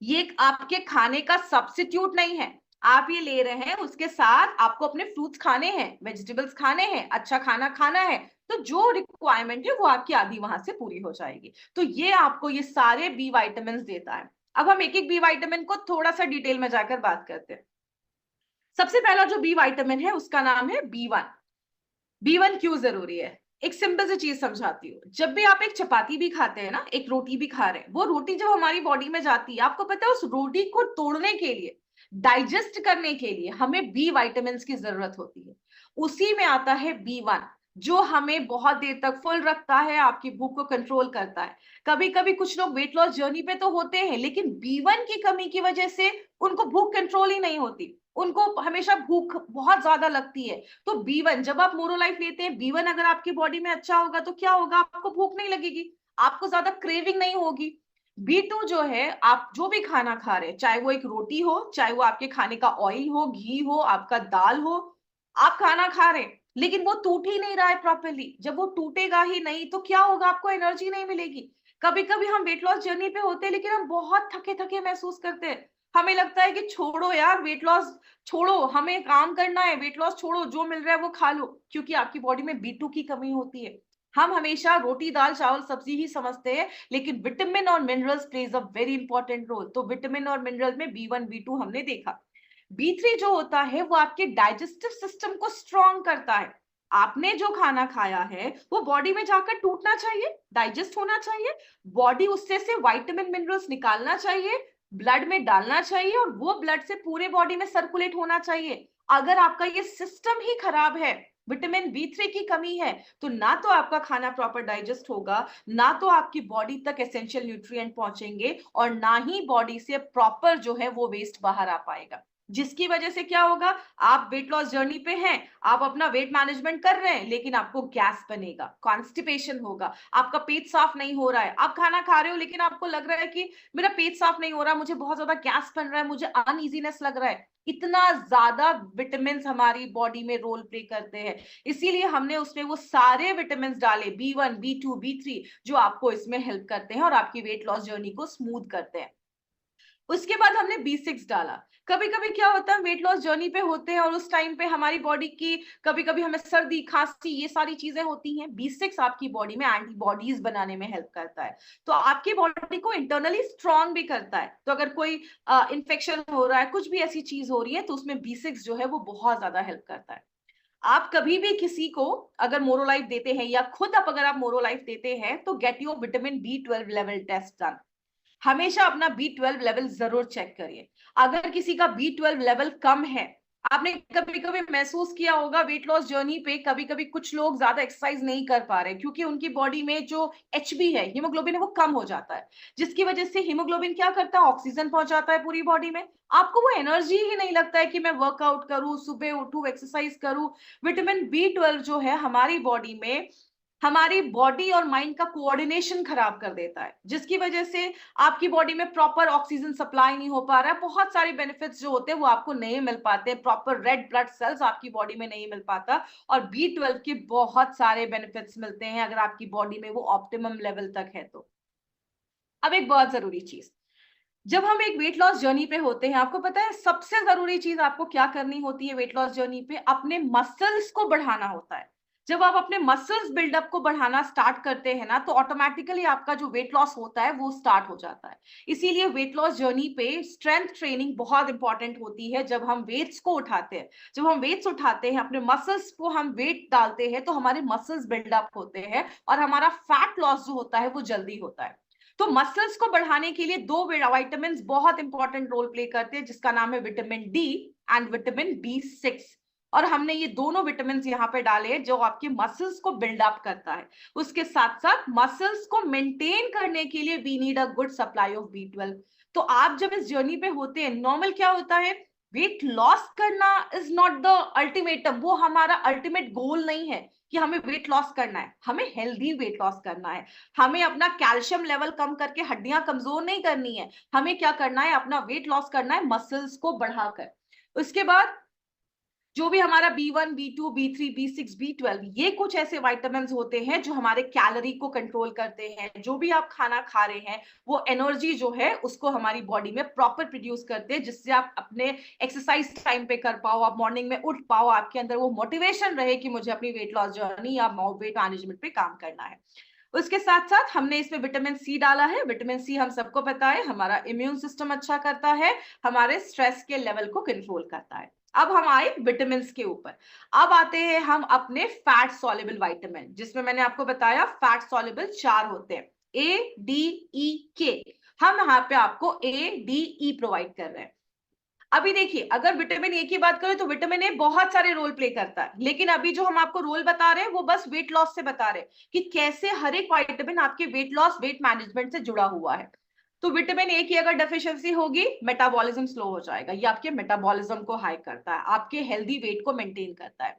ये आपके खाने का सब्स्टिट्यूट नहीं है। आप ये ले रहे हैं, उसके साथ आपको अपने फ्रूट्स खाने हैं, वेजिटेबल्स खाने हैं, अच्छा खाना खाना है, तो जो रिक्वायरमेंट है वो आपकी आधी वहां से पूरी हो जाएगी। तो ये आपको ये सारे बी वाइटामिन देता है। अब हम एक एक बी वाइटामिन को थोड़ा सा डिटेल में जाकर बात करते हैं। सबसे पहला जो बी वाइटामिन है उसका नाम है B1। B1 क्यों जरूरी है? एक सिंपल सी चीज समझाती हूँ। जब भी आप एक चपाती भी खाते हैं ना, एक रोटी भी खा रहे हैं, वो रोटी जब हमारी बॉडी में जाती है, आपको पता है उस रोटी को तोड़ने के लिए, डाइजेस्ट करने के लिए हमें बी वाइटामिन की जरूरत होती है। उसी में आता है B1, जो हमें बहुत देर तक फुल रखता है, आपकी भूख को कंट्रोल करता है। कभी कभी कुछ लोग वेट लॉस जर्नी पे तो होते हैं, लेकिन B1 की कमी की वजह से उनको भूख कंट्रोल ही नहीं होती, उनको हमेशा भूख बहुत ज्यादा लगती है। तो B1 जब आप मोरोलाइफ लेते हैं, B1 अगर आपकी बॉडी में अच्छा होगा तो क्या होगा? आपको भूख नहीं लगेगी, आपको ज्यादा क्रेविंग नहीं होगी। B2 जो है, आप जो भी खाना खा रहे हैं, चाहे वो एक रोटी हो, चाहे वो आपके खाने का ऑयल हो, घी हो, आपका दाल हो, आप खाना खा रहे हैं लेकिन वो टूट ही नहीं रहा है प्रॉपरली। जब वो टूटेगा ही नहीं तो क्या होगा? आपको एनर्जी नहीं मिलेगी। कभी कभी हम वेट लॉस जर्नी पे होते हैं लेकिन हम बहुत थके थके महसूस करते हैं। हमें लगता है कि छोड़ो यार, वेट लॉस छोड़ो, हमें काम करना है, वेट लॉस छोड़ो, जो मिल रहा है वो खा लो, क्योंकि आपकी बॉडी में B2 की कमी होती है। हम हमेशा रोटी दाल चावल सब्जी ही समझते हैं, लेकिन विटामिन और minerals plays a very important role. तो विटामिन और मिनरल में B1 B2 हमने देखा। B3 जो होता है वो आपके डाइजेस्टिव सिस्टम को स्ट्रॉन्ग करता है। आपने जो खाना खाया है वो बॉडी में जाकर टूटना चाहिए, डाइजेस्ट होना चाहिए, बॉडी उससे से विटामिन मिनरल्स निकालना चाहिए, ब्लड में डालना चाहिए, और वो ब्लड से पूरे बॉडी में सर्कुलेट होना चाहिए। अगर आपका ये सिस्टम ही खराब है, विटामिन B3 की कमी है, तो ना तो आपका खाना प्रॉपर डाइजेस्ट होगा, ना तो आपकी बॉडी तक एसेंशियल न्यूट्रिएंट पहुंचेंगे, और ना ही बॉडी से प्रॉपर जो है वो वेस्ट बाहर आ पाएगा। जिसकी वजह से क्या होगा? आप वेट लॉस जर्नी पे हैं, आप अपना वेट मैनेजमेंट कर रहे हैं, लेकिन आपको गैस बनेगा, कॉन्स्टिपेशन होगा, आपका पेट साफ नहीं हो रहा है। आप खाना खा रहे हो लेकिन आपको लग रहा है कि मेरा पेट साफ नहीं हो रहा, मुझे बहुत ज्यादा गैस बन रहा है, मुझे अनईजीनेस लग रहा है। इतना ज्यादा विटामिन हमारी बॉडी में रोल प्ले करते हैं, इसीलिए हमने उसमें वो सारे विटामिन डाले, B1 B2 B3, जो आपको इसमें हेल्प करते हैं और आपकी वेट लॉस जर्नी को स्मूथ करते हैं। उसके बाद हमने B6 डाला। कभी कभी क्या होता है, वेट लॉस जर्नी पे होते हैं और उस टाइम पे हमारी बॉडी की कभी कभी हमें सर्दी खांसी ये सारी चीजें होती हैं। B6 आपकी बॉडी में एंटीबॉडीज बनाने में हेल्प करता है, तो आपकी बॉडी को इंटरनली स्ट्रॉन्ग भी करता है। तो अगर कोई इन्फेक्शन हो रहा है, कुछ भी ऐसी चीज हो रही है, तो उसमें B6 जो है वो बहुत ज्यादा हेल्प करता है। आप कभी भी किसी को अगर मोरोलाइफ देते हैं, या खुद आप अगर आप मोरोलाइफ देते हैं, तो get your vitamin B12 level test done. हमेशा अपना B12 लेवल जरूर चेक करिए। अगर किसी का B12 लेवल कम है, आपने कभी कभी महसूस किया होगा वेट लॉस जर्नी पे, कभी कभी कुछ लोग ज्यादा एक्सरसाइज नहीं कर पा रहे क्योंकि उनकी बॉडी में जो HB है, हीमोग्लोबिन है, वो कम हो जाता है। जिसकी वजह से हीमोग्लोबिन क्या करता है? ऑक्सीजन पहुंचाता है पूरी बॉडी में। आपको वो एनर्जी ही नहीं लगता है कि मैं वर्कआउट करूं, सुबह उठूं, एक्सरसाइज करूं। विटामिन B12 जो है हमारी बॉडी में हमारी बॉडी और माइंड का कोऑर्डिनेशन खराब कर देता है, जिसकी वजह से आपकी बॉडी में प्रॉपर ऑक्सीजन सप्लाई नहीं हो पा रहा है। बहुत सारे बेनिफिट्स जो होते हैं वो आपको नहीं मिल पाते, प्रॉपर रेड ब्लड सेल्स आपकी बॉडी में नहीं मिल पाता, और B12 के बहुत सारे बेनिफिट्स मिलते हैं अगर आपकी बॉडी में वो ऑप्टिमम लेवल तक है तो। अब एक बहुत जरूरी चीज, जब हम एक वेट लॉस जर्नी पे होते हैं, आपको पता है सबसे जरूरी चीज आपको क्या करनी होती है वेट लॉस जर्नी पे? अपने मसल्स को बढ़ाना होता है। जब आप अपने मसल्स बिल्डअप को बढ़ाना स्टार्ट करते हैं ना, तो ऑटोमेटिकली आपका जो वेट लॉस होता है वो स्टार्ट हो जाता है। इसीलिए वेट लॉस जर्नी पे स्ट्रेंथ ट्रेनिंग बहुत इंपॉर्टेंट होती है। जब हम वेट्स को उठाते हैं, जब हम वेट्स उठाते हैं, अपने मसल्स को हम वेट डालते हैं, तो हमारे मसल्स बिल्डअप होते हैं और हमारा फैट लॉस जो होता है वो जल्दी होता है। तो मसल्स को बढ़ाने के लिए दो विटामिन बहुत इंपॉर्टेंट रोल प्ले करते हैं, जिसका नाम है vitamin D and vitamin B6। और हमने ये दोनों विटामिन यहाँ पे डाले हैं जो आपके मसल्स को बिल्डअप करता है। उसके साथ साथ मसल्स को मेंटेन करने के लिए we need a good supply of B12। तो आप जब इस जर्नी पे होते हैं, नॉर्मल क्या होता है, वेट लॉस करना इज नॉट द अल्टीमेटम, वो हमारा अल्टीमेट गोल नहीं है कि हमें वेट लॉस करना है। हमें हेल्दी वेट लॉस करना है, हमें अपना कैल्शियम लेवल कम करके हड्डियां कमजोर नहीं करनी है। हमें क्या करना है? अपना वेट लॉस करना है मसल्स को बढ़ाकर। उसके बाद जो भी हमारा B1, B2, B3, B6, B12, ये कुछ ऐसे विटामिन्स होते हैं जो हमारे कैलोरी को कंट्रोल करते हैं। जो भी आप खाना खा रहे हैं वो एनर्जी जो है उसको हमारी बॉडी में प्रॉपर प्रोड्यूस करते हैं, जिससे आप अपने एक्सरसाइज टाइम पे कर पाओ, आप मॉर्निंग में उठ पाओ, आपके अंदर वो मोटिवेशन रहे कि मुझे अपनी वेट लॉस जर्नी या वेट मैनेजमेंट पे काम करना है। उसके साथ साथ हमने इसमें विटामिन सी डाला है। विटामिन सी हम सबको पता है हमारा इम्यून सिस्टम अच्छा करता है, हमारे स्ट्रेस के लेवल को कंट्रोल करता है। अब हम आए विटामिन के ऊपर। अब आते हैं हम अपने फैट सॉल्युबल विटामिन, जिसमें मैंने आपको बताया फैट सॉल्युबल 4 होते हैं, ए, डी, ई, के। हम यहाँ पे आपको ए, डी, ई प्रोवाइड कर रहे हैं। अभी देखिए, अगर विटामिन ए की बात करें तो विटामिन ए बहुत सारे रोल प्ले करता है, लेकिन अभी जो हम आपको रोल बता रहे हैं वो बस वेट लॉस से बता रहे हैं कि कैसे हर एक विटामिन आपके वेट लॉस, वेट मैनेजमेंट से जुड़ा हुआ है। तो विटामिन ए की अगर डेफिशिएंसी होगी, मेटाबॉलिज्म स्लो हो जाएगा, ये आपके मेटाबॉलिज्म को हाई करता है, आपके हेल्दी वेट को मेंटेन करता है।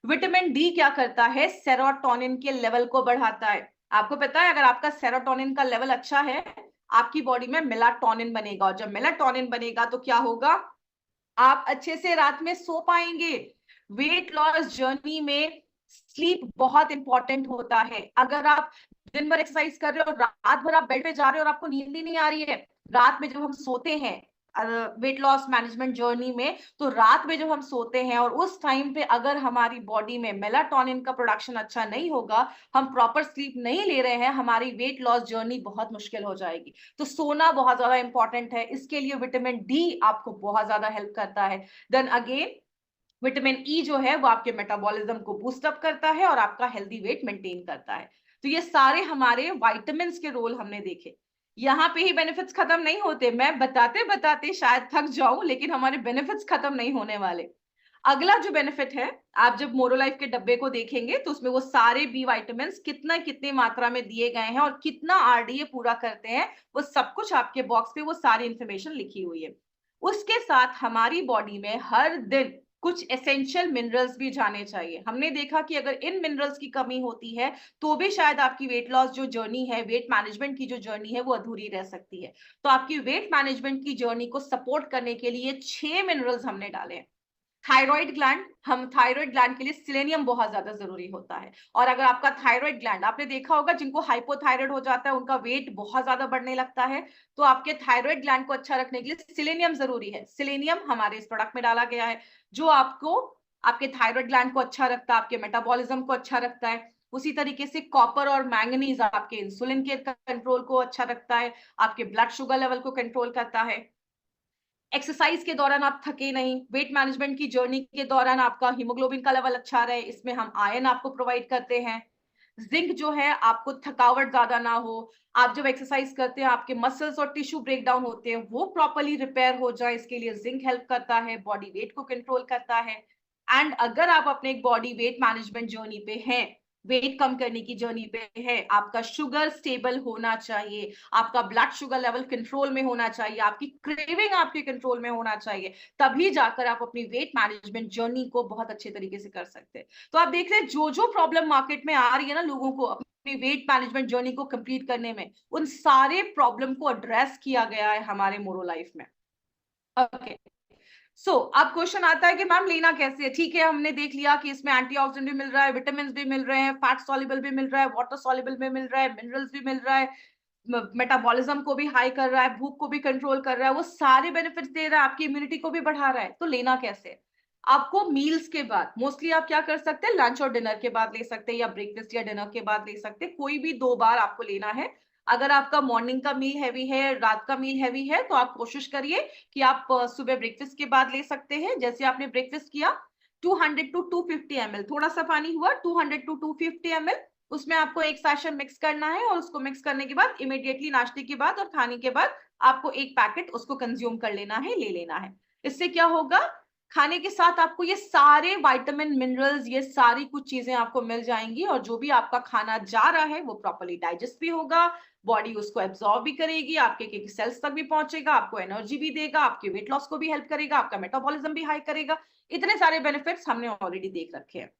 विटामिन डी क्या करता है, सेरोटोनिन के लेवल को बढ़ाता है। आपको पता है अगर आपका सेरोटोनिन का लेवल अच्छा है, आपकी बॉडी में मेलाटोनिन बनेगा, और जब मेलाटोनिन बनेगा तो क्या होगा, आप अच्छे से रात में सो पाएंगे। वेट लॉस जर्नी में स्लीप बहुत इंपॉर्टेंट होता है। अगर आप दिन भर एक्सरसाइज कर रहे हो और रात भर आप बेड पे जा रहे हो और आपको नींद ही नहीं आ रही है, रात में जब हम सोते हैं वेट लॉस मैनेजमेंट जर्नी में, तो रात में जब हम सोते हैं और उस टाइम पे अगर हमारी बॉडी में मेलाटोनिन का प्रोडक्शन अच्छा नहीं होगा, हम प्रॉपर स्लीप नहीं ले रहे हैं, हमारी वेट लॉस जर्नी बहुत मुश्किल हो जाएगी। तो सोना बहुत ज्यादा इंपॉर्टेंट है, इसके लिए विटामिन डी आपको बहुत ज्यादा हेल्प करता है। देन अगेन विटामिन ई जो है वो आपके मेटाबॉलिज्म को बूस्ट अप करता है और आपका हेल्दी वेट मेंटेन करता है। तो ये सारे हमारे विटामिन के रोल हमने देखे। यहाँ पे ही बेनिफिट्स खत्म नहीं होते, मैं बताते बताते शायद थक जाऊं, लेकिन हमारे बेनिफिट्स खत्म नहीं होने वाले। अगला जो बेनिफिट है, आप जब मोरोलाइफ के डब्बे को देखेंगे तो उसमें वो सारे बी विटामिन कितना कितनी मात्रा में दिए गए हैं और कितना आरडीए पूरा करते हैं, वो सब कुछ आपके बॉक्स पे वो सारी इंफॉर्मेशन लिखी हुई है। उसके साथ हमारी बॉडी में हर दिन कुछ एसेंशियल मिनरल्स भी जाने चाहिए। हमने देखा कि अगर इन मिनरल्स की कमी होती है तो भी शायद आपकी वेट लॉस जो जर्नी है, वेट मैनेजमेंट की जो जर्नी है, वो अधूरी रह सकती है। तो आपकी वेट मैनेजमेंट की जर्नी को सपोर्ट करने के लिए 6 मिनरल्स हमने डाले हैं। थायराइड ग्लैंड, हम थायराइड ग्लैंड के लिए सेलेनियम बहुत ज्यादा जरूरी होता है। और अगर आपका थायराइड ग्लैंड, आपने देखा होगा जिनको हाइपोथायराइड हो जाता है उनका वेट बहुत ज्यादा बढ़ने लगता है, तो आपके थायराइड ग्लैंड को अच्छा रखने के लिए सेलेनियम जरूरी है। सेलेनियम हमारे इस प्रोडक्ट में डाला गया है, जो आपको आपके थायराइड ग्लैंड को अच्छा रखता है, आपके मेटाबॉलिज्म को अच्छा रखता है। उसी तरीके से कॉपर और मैंगनीज आपके इंसुलिन के कंट्रोल को अच्छा रखता है, आपके ब्लड शुगर लेवल को कंट्रोल करता है। एक्सरसाइज के दौरान आप थके नहीं, वेट मैनेजमेंट की जर्नी के दौरान आपका हीमोग्लोबिन का लेवल अच्छा रहे, इसमें हम आयरन आपको प्रोवाइड करते हैं। जिंक जो है, आपको थकावट ज्यादा ना हो, आप जब एक्सरसाइज करते हैं आपके मसल्स और टिश्यू ब्रेक डाउन होते हैं वो प्रॉपर्ली रिपेयर हो जाए, इसके लिए जिंक हेल्प करता है, बॉडी वेट को कंट्रोल करता है। एंड अगर आप अपने एक बॉडी वेट मैनेजमेंट जर्नी पे हैं, वेट कम करने की जर्नी पे है, आपका शुगर स्टेबल होना चाहिए, आपका ब्लड शुगर लेवल कंट्रोल में होना चाहिए, आपकी क्रेविंग आपके कंट्रोल में होना चाहिए, तभी जाकर आप अपनी वेट मैनेजमेंट जर्नी को बहुत अच्छे तरीके से कर सकते हैं। तो आप देख रहे हैं जो जो प्रॉब्लम मार्केट में आ रही है ना लोगों को अपनी वेट मैनेजमेंट जर्नी को कंप्लीट करने में, उन सारे प्रॉब्लम को एड्रेस किया गया है हमारे मोरो लाइफ में। ओके, अब क्वेश्चन आता है कि मैम लेना कैसे है। ठीक है, हमने देख लिया कि इसमें एंटीऑक्सीडेंट भी मिल रहा है, विटामिन भी मिल रहे हैं, फैट सॉल्युबल भी मिल रहा है, वाटर सॉल्युबल भी मिल रहा है, मिनरल्स भी मिल रहा है, मेटाबॉलिज्म को भी हाई कर रहा है, भूख को भी कंट्रोल कर रहा है, वो सारे बेनिफिट्स दे रहा है, आपकी इम्यूनिटी को भी बढ़ा रहा है। तो लेना कैसे है? आपको मील्स के बाद, मोस्टली आप क्या कर सकते हैं, लंच और डिनर के बाद ले सकते हैं, या ब्रेकफास्ट या डिनर के बाद ले सकते हैं, कोई भी 2 बार आपको लेना है। अगर आपका मॉर्निंग का मील हैवी है, रात का मील हैवी है, तो आप कोशिश करिए कि आप सुबह ब्रेकफास्ट के बाद ले सकते हैं। जैसे आपने ब्रेकफास्ट किया, 200 टू 250 ml, थोड़ा सा पानी हुआ, 200 टू 250 ml, उसमें आपको एक सेशन मिक्स करना है, और उसको मिक्स करने के बाद इमीडिएटली नाश्ते के बाद और खाने के बाद आपको एक पैकेट उसको कंज्यूम कर लेना है, ले लेना है। इससे क्या होगा, खाने के साथ आपको ये सारे विटामिन, मिनरल्स, ये सारी कुछ चीजें आपको मिल जाएंगी, और जो भी आपका खाना जा रहा है वो प्रॉपर्ली डाइजेस्ट भी होगा, बॉडी उसको एब्जॉर्ब भी करेगी, आपके सेल्स तक भी पहुंचेगा, आपको एनर्जी भी देगा, आपके वेट लॉस को भी हेल्प करेगा, आपका मेटाबॉलिज्म भी हाई करेगा। इतने सारे बेनिफिट्स हमने ऑलरेडी देख रखे हैं।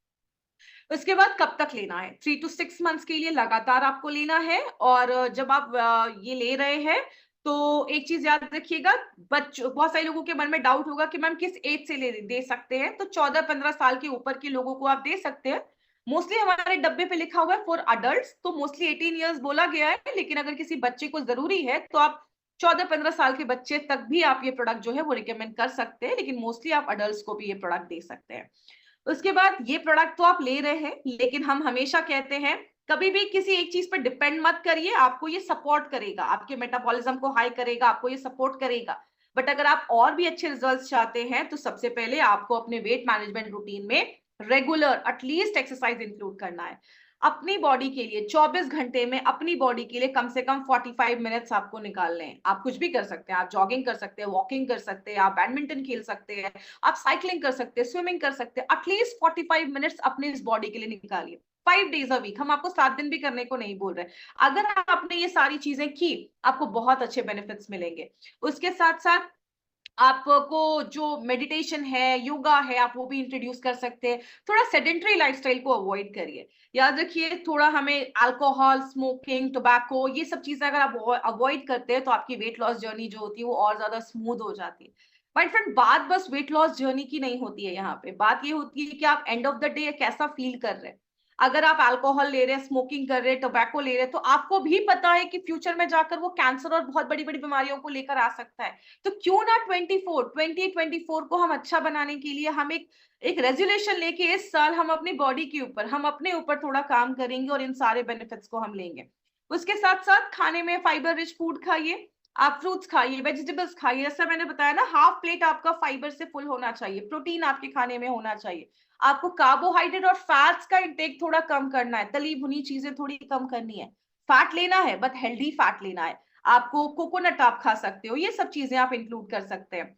उसके बाद कब तक लेना है, 3 to 6 मंथ्स के लिए लगातार आपको लेना है। और जब आप ये ले रहे हैं तो एक चीज याद रखिएगा, बच्चों, बहुत सारे लोगों के मन में डाउट होगा कि मैम किस एज से दे सकते हैं, तो 14-15 साल के ऊपर के लोगों को आप दे सकते हैं। मोस्टली हमारे डब्बे पे लिखा हुआ है फॉर अडल्ट, तो मोस्टली 18 ईयर्स बोला गया है, लेकिन अगर किसी बच्चे को जरूरी है तो आप 14-15 साल के बच्चे तक भी आप ये प्रोडक्ट जो है वो रिकमेंड कर सकते हैं, लेकिन मोस्टली आप अडल्ट को भी ये प्रोडक्ट दे सकते हैं। उसके बाद ये प्रोडक्ट तो आप ले रहे हैं, लेकिन हम हमेशा कहते हैं कभी भी किसी एक चीज पर डिपेंड मत करिए, आपको ये सपोर्ट करेगा, आपके मेटाबॉलिज्म को हाई करेगा, आपको ये सपोर्ट करेगा। बट अगर आप और भी अच्छे रिजल्ट्स चाहते हैं तो सबसे पहले आपको अपने वेट मैनेजमेंट रूटीन में रेगुलर एटलीस्ट एक्सरसाइज इंक्लूड करना है। अपनी बॉडी के लिए 24 घंटे में अपनी बॉडी के लिए कम से कम 45 मिनट्स आपको निकालने हैं। आप कुछ भी कर सकते हैं, आप जॉगिंग कर सकते हैं, वॉकिंग कर सकते हैं, आप बैडमिंटन खेल सकते हैं, आप साइकिलिंग कर सकते हैं, स्विमिंग कर सकते हैं, एटलीस्ट 45 मिनट्स अपनी इस बॉडी के लिए निकालिए 5 डेज अ वीक। हम आपको 7 दिन भी करने को नहीं बोल रहे। अगर आपने ये सारी चीजें की, आपको बहुत अच्छे बेनिफिट्स मिलेंगे। उसके साथ साथ आपको जो मेडिटेशन है, योगा है, आप वो भी इंट्रोड्यूस कर सकते हैं। थोड़ा सेडेंटरी लाइफस्टाइल को अवॉइड करिए। याद रखिए, थोड़ा हमें अल्कोहल, स्मोकिंग, टोबैको, ये सब चीजें अगर आप अवॉइड करते हैं तो आपकी वेट लॉस जर्नी जो होती है वो और ज्यादा स्मूथ हो जाती है। माय फ्रेंड, बात बस वेट लॉस जर्नी की नहीं होती है, यहाँ पे बात ये होती है कि आप एंड ऑफ द डे कैसा फील कर रहे हैं। अगर आप अल्कोहल ले रहे हैं, स्मोकिंग कर रहे हैं, टोबैको ले रहे हैं, तो आपको भी पता है कि फ्यूचर में जाकर वो कैंसर और बहुत बड़ी बड़ी बीमारियों को लेकर आ सकता है। तो क्यों ना 2024 को हम अच्छा बनाने के लिए हम एक रेजोल्यूशन लेके इस साल हम अपनी बॉडी के ऊपर, हम अपने ऊपर थोड़ा काम करेंगे और इन सारे बेनिफिट्स को हम लेंगे। उसके साथ साथ खाने में फाइबर रिच फूड खाइए, आप फ्रूट्स खाइए, वेजिटेबल्स खाइए। जैसा मैंने बताया ना, हाफ प्लेट आपका फाइबर से फुल होना चाहिए, प्रोटीन आपके खाने में होना चाहिए। आपको कार्बोहाइड्रेट और फैट्स का इंटेक थोड़ा कम करना है, तली भुनी चीजें थोड़ी कम करनी है। फैट लेना है बट हेल्दी फैट लेना है। आपको कोकोनट आप खा सकते हो, ये सब चीजें आप इंक्लूड कर सकते हैं।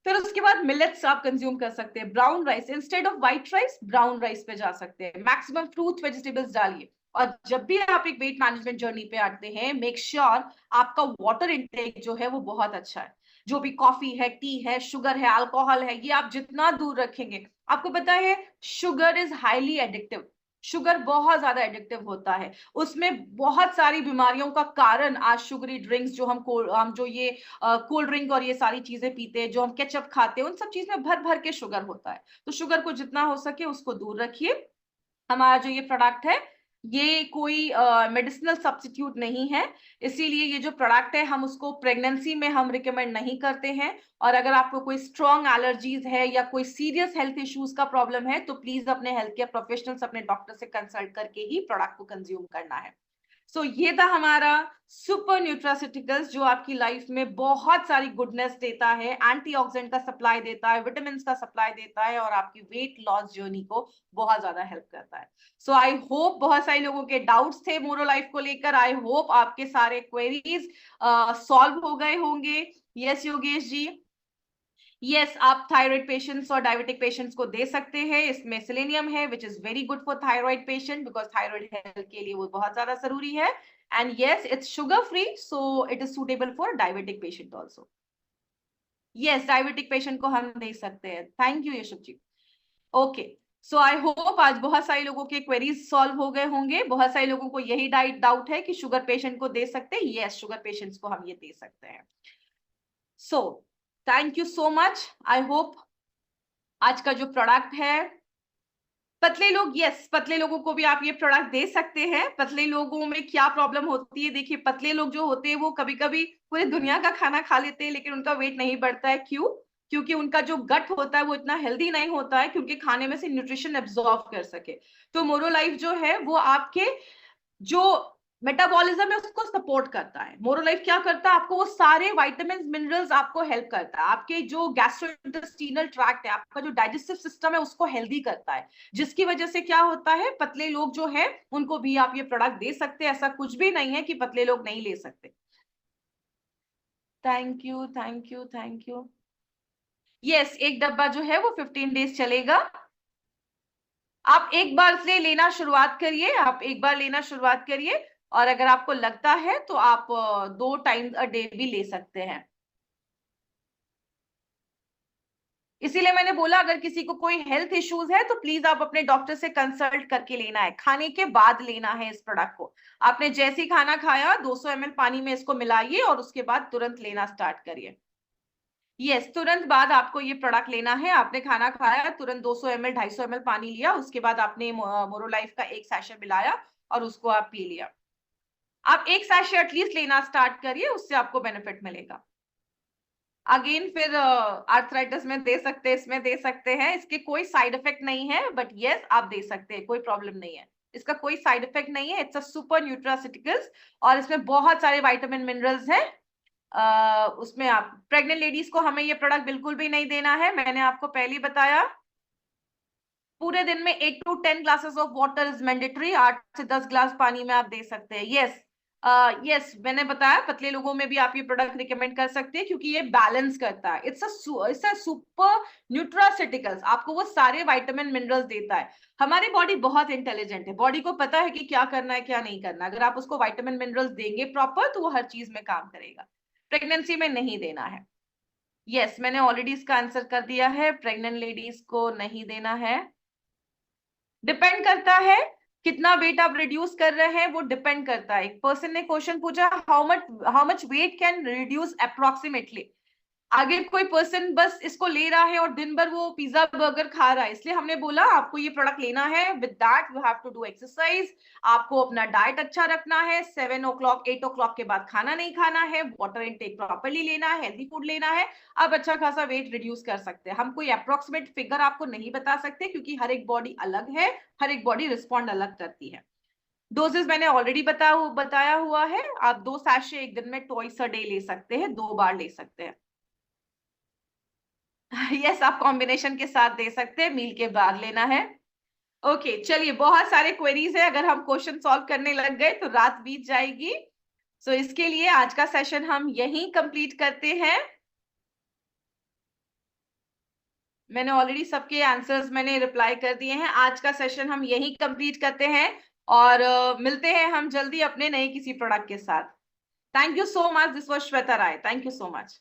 फिर उसके बाद मिलेट्स आप कंज्यूम कर सकते हैं, brown rice instead of white rice, brown rice पे जा सकते हैं। मैक्सिमम फ्रूट वेजिटेबल्स डालिए। और जब भी आप एक वेट मैनेजमेंट जर्नी पे आते हैं, मेक श्योर आपका वाटर इंटेक जो है वो बहुत अच्छा है। जो भी कॉफी है, टी है, शुगर है, अल्कोहल है, ये आप जितना दूर रखेंगे। आपको पता है sugar is highly addictive, sugar बहुत ज्यादा एडिक्टिव होता है। उसमें बहुत सारी बीमारियों का कारण आज शुगरी ड्रिंक्स जो हम जो ये कोल्ड ड्रिंक और ये सारी चीजें पीते हैं, जो हम केचप खाते हैं, उन सब चीज में भर भर के शुगर होता है। तो शुगर को जितना हो सके उसको दूर रखिए। हमारा जो ये प्रोडक्ट है ये कोई मेडिसिनल सब्स्टिट्यूट नहीं है, इसीलिए ये जो प्रोडक्ट है हम उसको प्रेगनेंसी में हम रिकमेंड नहीं करते हैं। और अगर आपको कोई स्ट्रॉन्ग एलर्जीज है या कोई सीरियस हेल्थ इश्यूज का प्रॉब्लम है तो प्लीज अपने हेल्थ केयर प्रोफेशनल्स, अपने डॉक्टर से कंसल्ट करके ही प्रोडक्ट को कंज्यूम करना है। सो ये था हमारा सुपर न्यूट्रास्यूटिकल्स, जो आपकी लाइफ में बहुत सारी गुडनेस देता है, एंटीऑक्सीडेंट का सप्लाई देता है, विटामिन का सप्लाई देता है और आपकी वेट लॉस जर्नी को बहुत ज्यादा हेल्प करता है। सो आई होप, बहुत सारे लोगों के डाउट्स थे मोरो लाइफ को लेकर, आई होप आपके सारे क्वेरीज सॉल्व हो गए होंगे। यस योगेश जी, यस आप थायराइड पेशेंट्स और डायबिटिक पेशेंट्स को दे सकते हैं। इसमें सेलेनियम है which is very good for thyroid patient, because thyroid health के लिए वो बहुत ज्यादा जरूरी है। And yes it's sugar free, so it is suitable for diabetic patient also. Yes diabetic patient को हम दे सकते हैं। Thank you Yashubh ji. Okay, so I hope आज बहुत सारे लोगों के क्वेरीज सॉल्व हो गए होंगे। बहुत सारे लोगों को यही डाउट है कि शुगर पेशेंट को दे सकते हैं। यस शुगर पेशेंट्स को हम ये दे सकते हैं। So thank you so much. I hope आज का जो प्रोडक्ट है, पतले लोग, यस पतले लोगों को भी आप ये प्रोडक्ट दे सकते हैं। पतले लोगों में क्या प्रॉब्लम होती है, देखिए पतले लोग जो होते हैं वो कभी कभी पूरे दुनिया का खाना खा लेते हैं लेकिन उनका वेट नहीं बढ़ता है। क्यों? क्योंकि उनका जो गट होता है वो इतना हेल्दी नहीं होता है, क्योंकि खाने में से न्यूट्रिशन एब्जॉर्ब कर सके। तो मोरो लाइफ जो है वो आपके जो मेटाबॉलिज्म है उसको सपोर्ट करता है। मोरो लाइफ क्या करता है, आपको वो सारे विटामिन्स मिनरल्स आपको हेल्प करता है। आपके जो गैस्ट्रोइंटेस्टिनल ट्रैक्ट है, आपका जो डाइजेस्टिव सिस्टम है उसको हेल्दी करता है, जिसकी वजह से क्या होता है, पतले लोग जो है उनको भी आप ये प्रोडक्ट दे सकते हैं। ऐसा कुछ भी नहीं है कि पतले लोग नहीं ले सकते। Thank you thank you thank you. Yes एक डब्बा जो है वो 15 डेज चलेगा। आप एक बार से लेना शुरुआत करिए, आप एक बार लेना शुरुआत करिए और अगर आपको लगता है तो आप 2 टाइम्स अ डे भी ले सकते हैं। इसीलिए मैंने बोला अगर किसी को कोई हेल्थ इश्यूज है तो प्लीज आप अपने डॉक्टर से कंसल्ट करके लेना है, खाने के बाद लेना है इस प्रोडक्ट को। आपने जैसे ही खाना खाया 200 ml पानी में इसको मिलाइए और उसके बाद तुरंत लेना स्टार्ट करिए। यस, तुरंत बाद आपको ये प्रोडक्ट लेना है। आपने खाना खाया, तुरंत 200 ml 250 ml पानी लिया, उसके बाद आपने मोरोलाइफ का एक सैशे मिलाया और उसको आप पी लिया। आप एक सैशे एटलीस्ट लेना स्टार्ट करिए, उससे आपको बेनिफिट मिलेगा। अगेन फिर आर्थराइटिस में दे सकते हैं, इसमें दे सकते हैं, इसके कोई साइड इफेक्ट नहीं है, बट यस आप दे सकते हैं, कोई प्रॉब्लम नहीं है, इसका कोई साइड इफेक्ट नहीं है। इट्स अ सुपर न्यूट्रासिटिकल्स और इसमें बहुत सारे विटामिन मिनरल्स हैं। उसमें आप प्रेग्नेंट लेडीज को हमें ये प्रोडक्ट बिल्कुल भी नहीं देना है, मैंने आपको पहले ही बताया। पूरे दिन में 8 to 10 glasses of water is mandatory, 8 से 10 ग्लास पानी में आप दे सकते हैं। यस यस, मैंने बताया पतले लोगों में भी आप ये प्रोडक्ट रिकमेंड कर सकते हैं क्योंकि ये बैलेंस करता है। इट्स अ सुपर न्यूट्रासिटिकल्स, आपको वो सारे विटामिन मिनरल्स देता है। हमारी बॉडी बहुत इंटेलिजेंट है, बॉडी को पता है कि क्या करना है क्या नहीं करना। अगर आप उसको विटामिन मिनरल्स देंगे प्रॉपर तो वो हर चीज में काम करेगा। प्रेगनेंसी में नहीं देना है। यस मैंने ऑलरेडी इसका आंसर कर दिया है, प्रेग्नेंट लेडीज को नहीं देना है। डिपेंड करता है कितना वेट आप रिड्यूस कर रहे हैं, वो डिपेंड करता है। एक पर्सन ने क्वेश्चन पूछा how much weight can reduce approximately. आगे कोई पर्सन बस इसको ले रहा है और दिन भर वो पिज्जा बर्गर खा रहा है, इसलिए हमने बोला आपको ये प्रोडक्ट लेना है। With that you have to do exercise, आपको अपना डाइट अच्छा रखना है, 7 o'clock 8 o'clock के बाद खाना नहीं खाना है, वाटर इनटेक प्रॉपर्ली लेना है, हेल्दी फूड लेना है, आप अच्छा खासा वेट रिड्यूस कर सकते हैं। हम कोई अप्रोक्सीमेट फिगर आपको नहीं बता सकते क्योंकि हर एक बॉडी अलग है, हर एक बॉडी रिस्पॉन्ड अलग करती है। डोजेस मैंने ऑलरेडी बताया हुआ है। आप 2 सैशे एक दिन में ट्वाइस अ डे ले सकते हैं, 2 बार ले सकते हैं। यस आप कॉम्बिनेशन के साथ दे सकते हैं, मील के बाद लेना है। ओके चलिए, बहुत सारे क्वेरीज है, अगर हम क्वेश्चन सॉल्व करने लग गए तो रात बीत जाएगी। सो इसके लिए आज का सेशन हम यहीं कंप्लीट करते हैं। मैंने ऑलरेडी सबके आंसर्स मैंने रिप्लाई कर दिए हैं। आज का सेशन हम यहीं कंप्लीट करते हैं और मिलते हैं हम जल्दी अपने नए किसी प्रोडक्ट के साथ। Thank you so much, this was Shweta Rai, thank you so much.